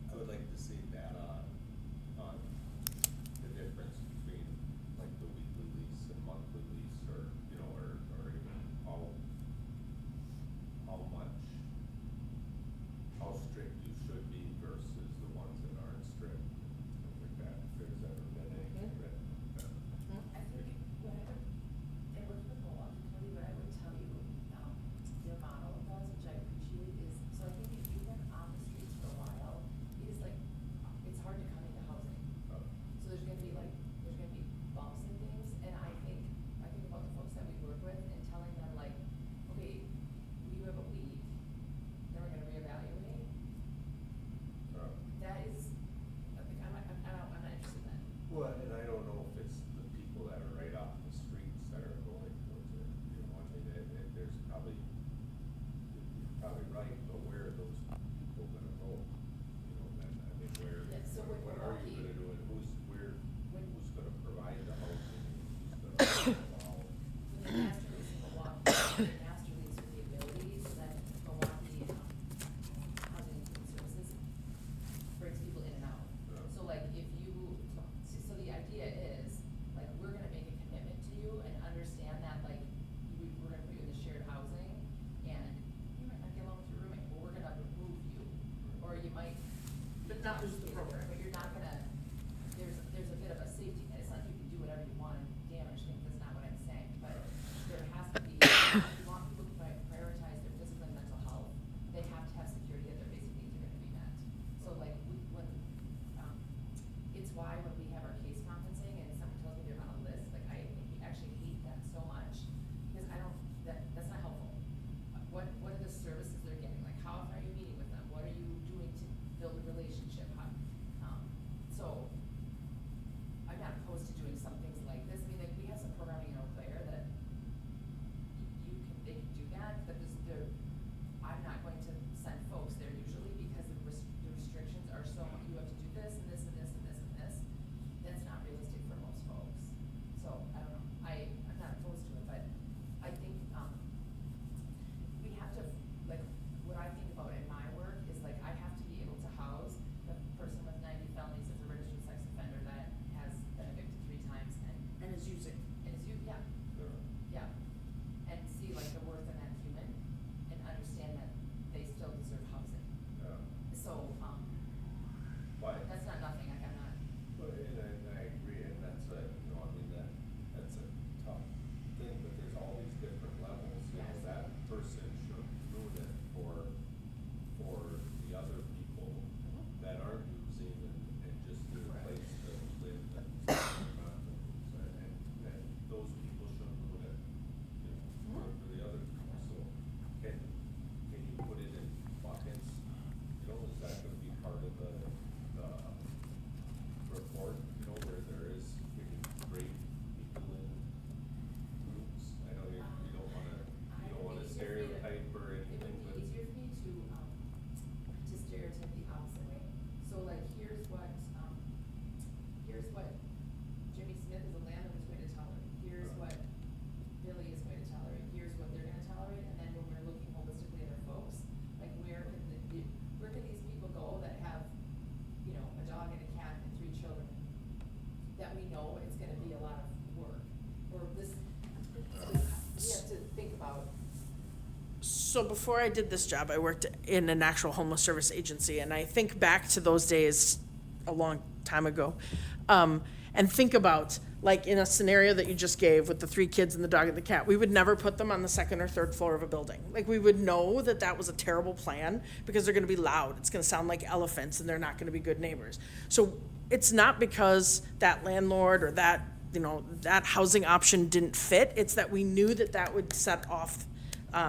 I would like to see data on the difference between like the weekly lease and monthly lease, or, you know, or even how much, how strict you should be versus the ones that aren't strict. Things like that, if there's ever been anything written like that. know it's gonna be a lot of work, or this, we have to think about. So before I did this job, I worked in an actual homeless service agency, and I think back to those days a long time ago, and think about, like, in a scenario that you just gave with the 3 kids and the dog and the cat, we would never put them on the 2nd or 3rd floor of a building. Like, we would know that that was a terrible plan because they're gonna be loud. It's gonna sound like elephants, and they're not gonna be good neighbors. So it's not because that landlord or that, that housing option didn't fit. It's that we knew that that would set off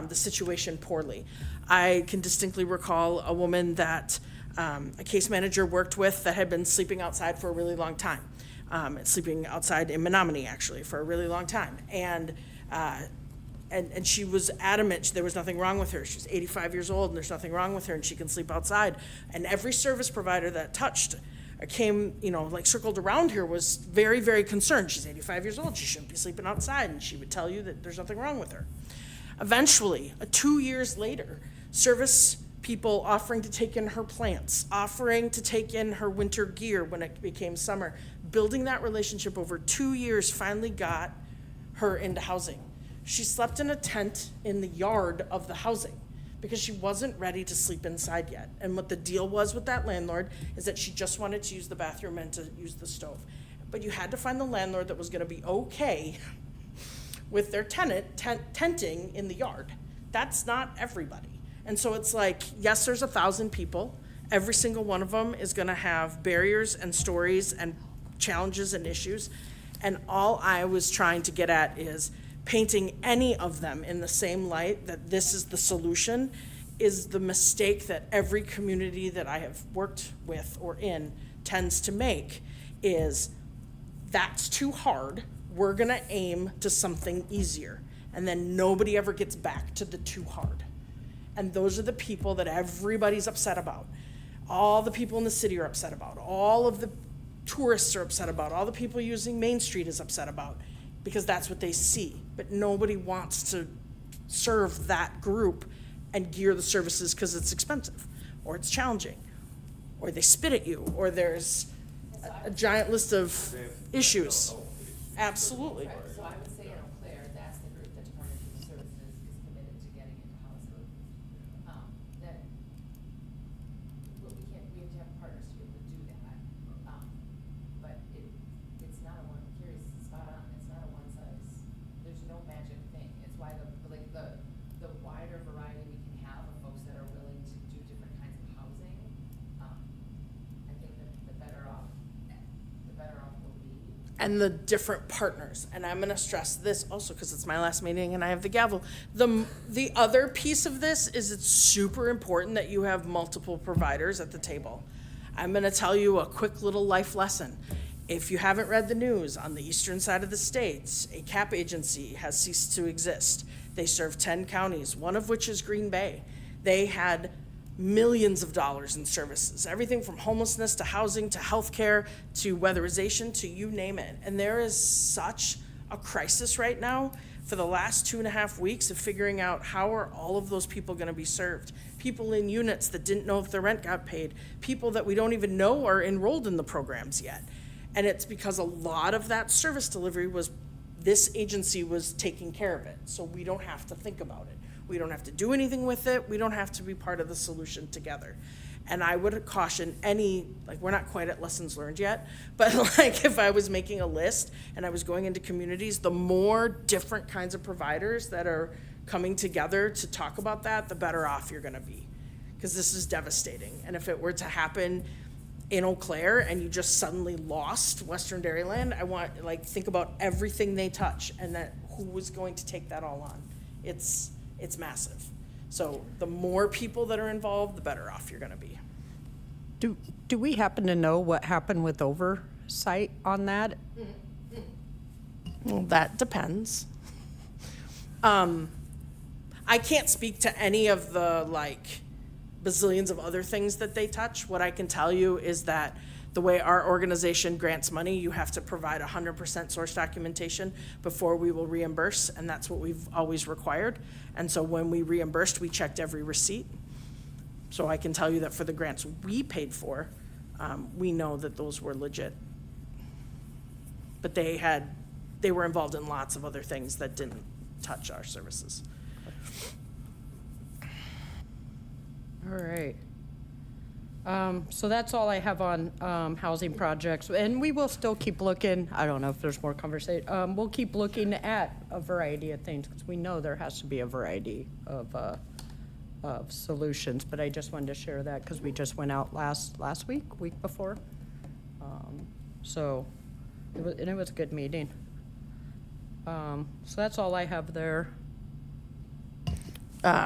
the situation poorly. I can distinctly recall a woman that a case manager worked with that had been sleeping outside for a really long time. Sleeping outside in Menominee, actually, for a really long time. And she was adamant there was nothing wrong with her. She's 85 years old, and there's nothing wrong with her, and she can sleep outside. And every service provider that touched came, circled around her was very, very concerned. She's 85 years old. She shouldn't be sleeping outside. And she would tell you that there's nothing wrong with her. Eventually, 2 years later, service people offering to take in her plants, offering to take in her winter gear when it became summer, building that relationship over 2 years finally got her into housing. She slept in a tent in the yard of the housing because she wasn't ready to sleep inside yet. And what the deal was with that landlord is that she just wanted to use the bathroom and to use the stove. But you had to find the landlord that was gonna be okay with their tenting in the yard. That's not everybody. And so it's like, yes, there's 1,000 people. Every single one of them is gonna have barriers and stories and challenges and issues. And all I was trying to get at is painting any of them in the same light, that this is the solution, is the mistake that every community that I have worked with or in tends to make, is that's too hard. We're gonna aim to something easier. And then nobody ever gets back to the too hard. And those are the people that everybody's upset about. All the people in the city are upset about. All of the tourists are upset about. All the people using Main Street is upset about, because that's what they see. But nobody wants to serve that group and gear the services because it's expensive, or it's challenging, or they spit at you, or there's a giant list of issues. Absolutely. Right, so I would say in Eau Claire, that's the group that Department of Human Services is committed to getting into housing. That, we have to have partners to be able to do that. But it's not a one, Carrie's spot on, it's not a one size, there's no magic thing. It's why the wider variety we can have of folks that are willing to do different kinds of housing, I think that the better off we'll be. And the different partners. And I'm gonna stress this also because it's my last meeting and I have the gavel. The other piece of this is it's super important that you have multiple providers at the table. I'm gonna tell you a quick little life lesson. If you haven't read the news, on the eastern side of the state, a CAP agency has ceased to exist. They serve 10 counties, one of which is Green Bay. They had millions of dollars in services, everything from homelessness to housing to healthcare to weatherization to you name it. And there is such a crisis right now for the last 2.5 weeks of figuring out how are all of those people gonna be served. People in units that didn't know if their rent got paid, people that we don't even know are enrolled in the programs yet. And it's because a lot of that service delivery was, this agency was taking care of it, so we don't have to think about it. We don't have to do anything with it. We don't have to be part of the solution together. And I would caution we're not quite at lessons learned yet, but if I was making a list and I was going into communities, the more different kinds of providers that are coming together to talk about that, the better off you're gonna be. Because this is devastating. And if it were to happen in Eau Claire and you just suddenly lost Western Dairyland, think about everything they touch and that who was going to take that all on. It's massive. So the more people that are involved, the better off you're gonna be. Do we happen to know what happened with oversight on that? Well, that depends. I can't speak to any of the bazillions of other things that they touch. What I can tell you is that the way our organization grants money, you have to provide 100% source documentation before we will reimburse, and that's what we've always required. And so when we reimbursed, we checked every receipt. So I can tell you that for the grants we paid for, we know that those were legit. but they were involved in lots of other things that didn't touch our services. All right. So that's all I have on housing projects, and we will still keep looking. I don't know if there's more conversation. We'll keep looking at a variety of things, because we know there has to be a variety of solutions, but I just wanted to share that because we just went out last week before. So, it was a good meeting. So that's all I have there.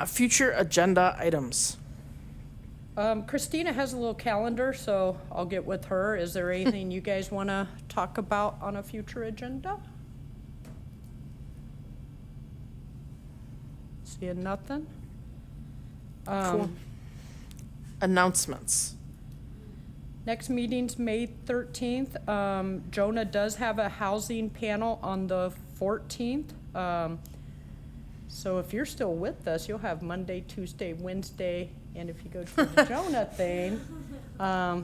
Future agenda items. Christina has a little calendar, so I'll get with her. Is there anything you guys want to talk about on a future agenda? Seeing nothing? Cool. Announcements. Next meeting's May 13th. Jonah does have a housing panel on the 14th. So if you're still with us, you'll have Monday, Tuesday, Wednesday, and if you go to the Jonah thing, I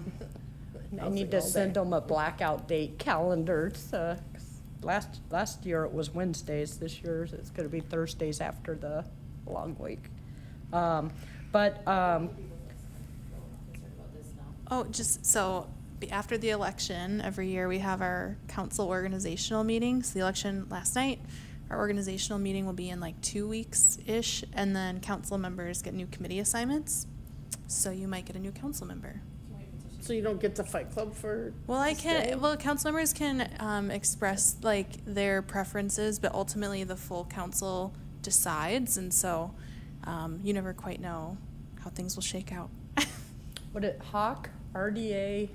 need to send them a blackout date calendar. Last year it was Wednesdays. This year it's going to be Thursdays after the long week. Oh, just so after the election, every year we have our council organizational meetings. The election last night, our organizational meeting will be in like 2 weeks-ish, and then council members get new committee assignments. So you might get a new council member. So you don't get to Fight Club for? Well, I this day? can. Well, council members can express like their preferences, but ultimately the full council decides, and so you never quite know how things will shake out. What it Hawk, RDA,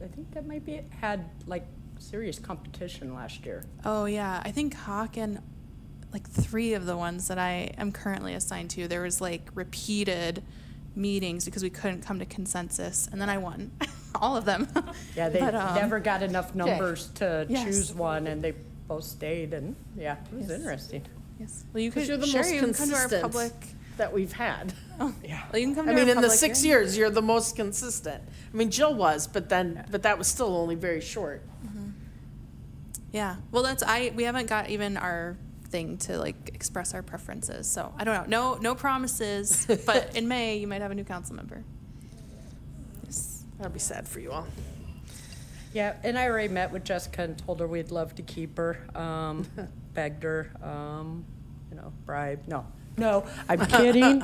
I think that might be it, had like serious competition last year. Oh yeah, I think Hawk and like 3 of the ones that I am currently assigned to, there was like repeated meetings because we couldn't come to consensus, and then I won all of them. Yeah, they But, never got enough numbers to Yes. choose one, and they both stayed, and yeah, it was Yes. interesting. Yes. Well, you could Because you're the sure, most you can come to our consistent public. that we've had. Yeah. Well, you can come to I mean, our in the public 6 hearing. years, you're the most consistent. I mean, Jill was, but that was still only very short. Yeah. Well, we haven't got even our thing to like express our preferences. So I don't know. No promises. But in May, you might have a new council member. Yes. That'll be sad for you all. Yeah, and I already met with Jessica and told her we'd love to keep her, begged her, bribe, no, I'm kidding,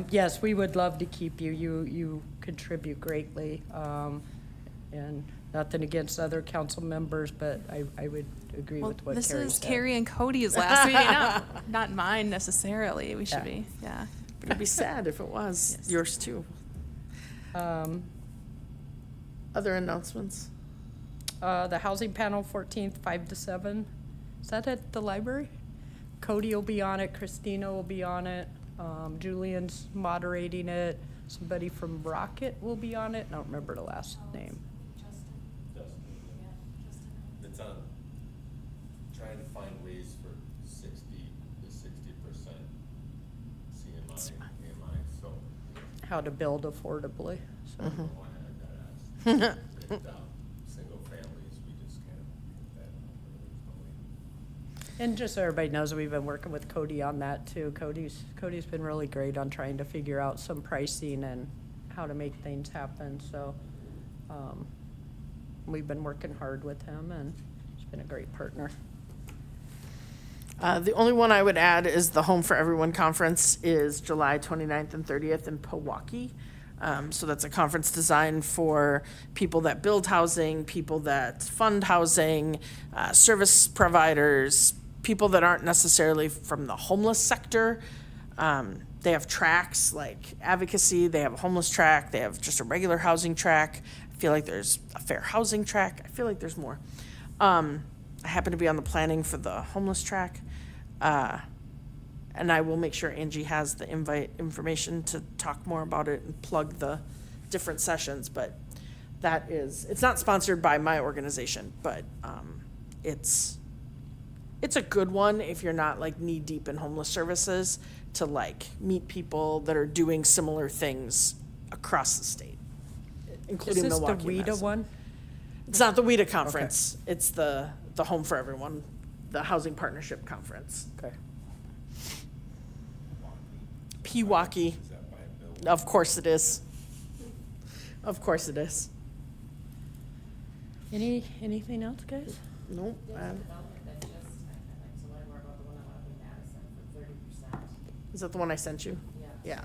yes, we would love to keep you, you contribute greatly, and nothing against other council members, but I would agree Well, with what this Carrie is said. Carrie and Cody's last meeting, not mine necessarily. We should Yeah. be. Yeah. But it'd be sad if it was Yes. yours too. Other announcements? The housing panel 14th, 5 to 7. Is that at the library? Cody will be on it, Christina will be on it, Julian's moderating it, somebody from Rocket will be on it, I don't remember the last name. It's on trying to find ways for 60% CMI, AMI, so How to build affordably, so. I don't know why I had that asked. Single families, we just can't get that number. And just so everybody knows, we've been working with Cody on that too. Cody's been really great on trying to figure out some pricing and how to make things happen, so, we've been working hard with him, and he's been a great partner. The only one I would add is the Home for Everyone Conference is July 29th and 30th in Pewaukee. So that's a conference designed for people that build housing, people that fund housing, service providers, people that aren't necessarily from the homeless sector. They have tracks like advocacy, they have a homeless track, they have just a regular housing track. I feel like there's a fair housing track. I feel like there's more. I happen to be on the planning for the homeless track. And I will make sure Angie has the invite information to talk more about it and plug the different sessions, but it's not sponsored by my organization, but it's a good one if you're not like knee deep in homeless services to like meet people that are doing similar things across the state. including Is this Milwaukee. the and WIDA Madison. one? It's not the WIDA conference. It's the Home for Everyone, the Housing Partnership Conference. Okay. Pewaukee. Is that by a building? Of course it is. Of course it is. Anything else, guys? Nope. Development that just, I'd like to learn more about the one that went up in Madison for 30%. Is that the one I sent you? Yeah. Yeah.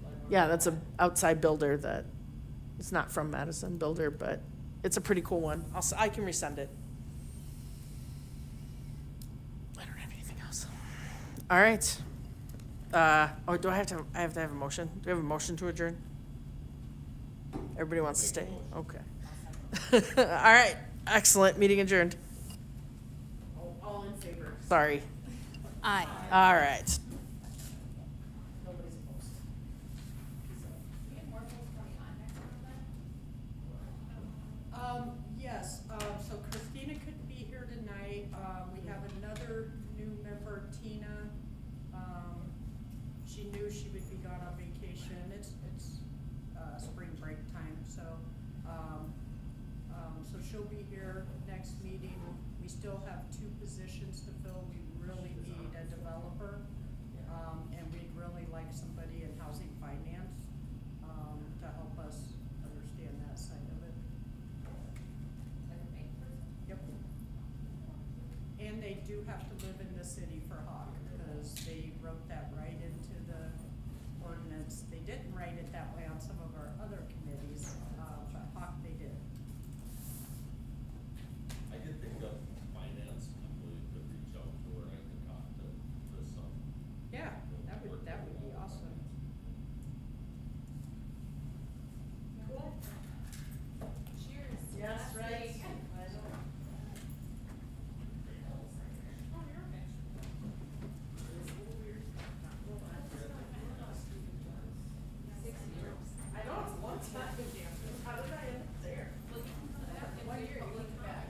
But Yeah, that's a outside builder that, it's not from Madison builder, but it's a pretty cool one. I can resend it. I don't have anything else. All right. Oh, do I have to have a motion? Do we have a motion to adjourn? Everybody wants to stay? Okay. All right, excellent, meeting adjourned. All in favor? Sorry. Aye. All right. nobody's opposed. So, we have more folks coming on next month then? Yes, so Christina couldn't be here tonight. We have another new member, Tina. She knew she would be gone on vacation. It's spring break time, so, so she'll be here next meeting. We still have 2 positions to fill. We really need a developer. And we'd really like somebody in housing finance, to help us understand that side of it. Second May first? Yep. And they do have to live in the city for Hawk, because they wrote that right into the ordinance. They didn't write it that way on some of our other committees, but Hawk they did. I did think of finance, people you could reach out to, or I could talk to some. Yeah, that would be awesome. Cool. Cheers. Yes, Last right. week. I know, it's a long time. How did I end up there? 1 year, you look back.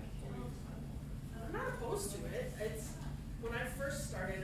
I'm not opposed to it. It's, when I first started,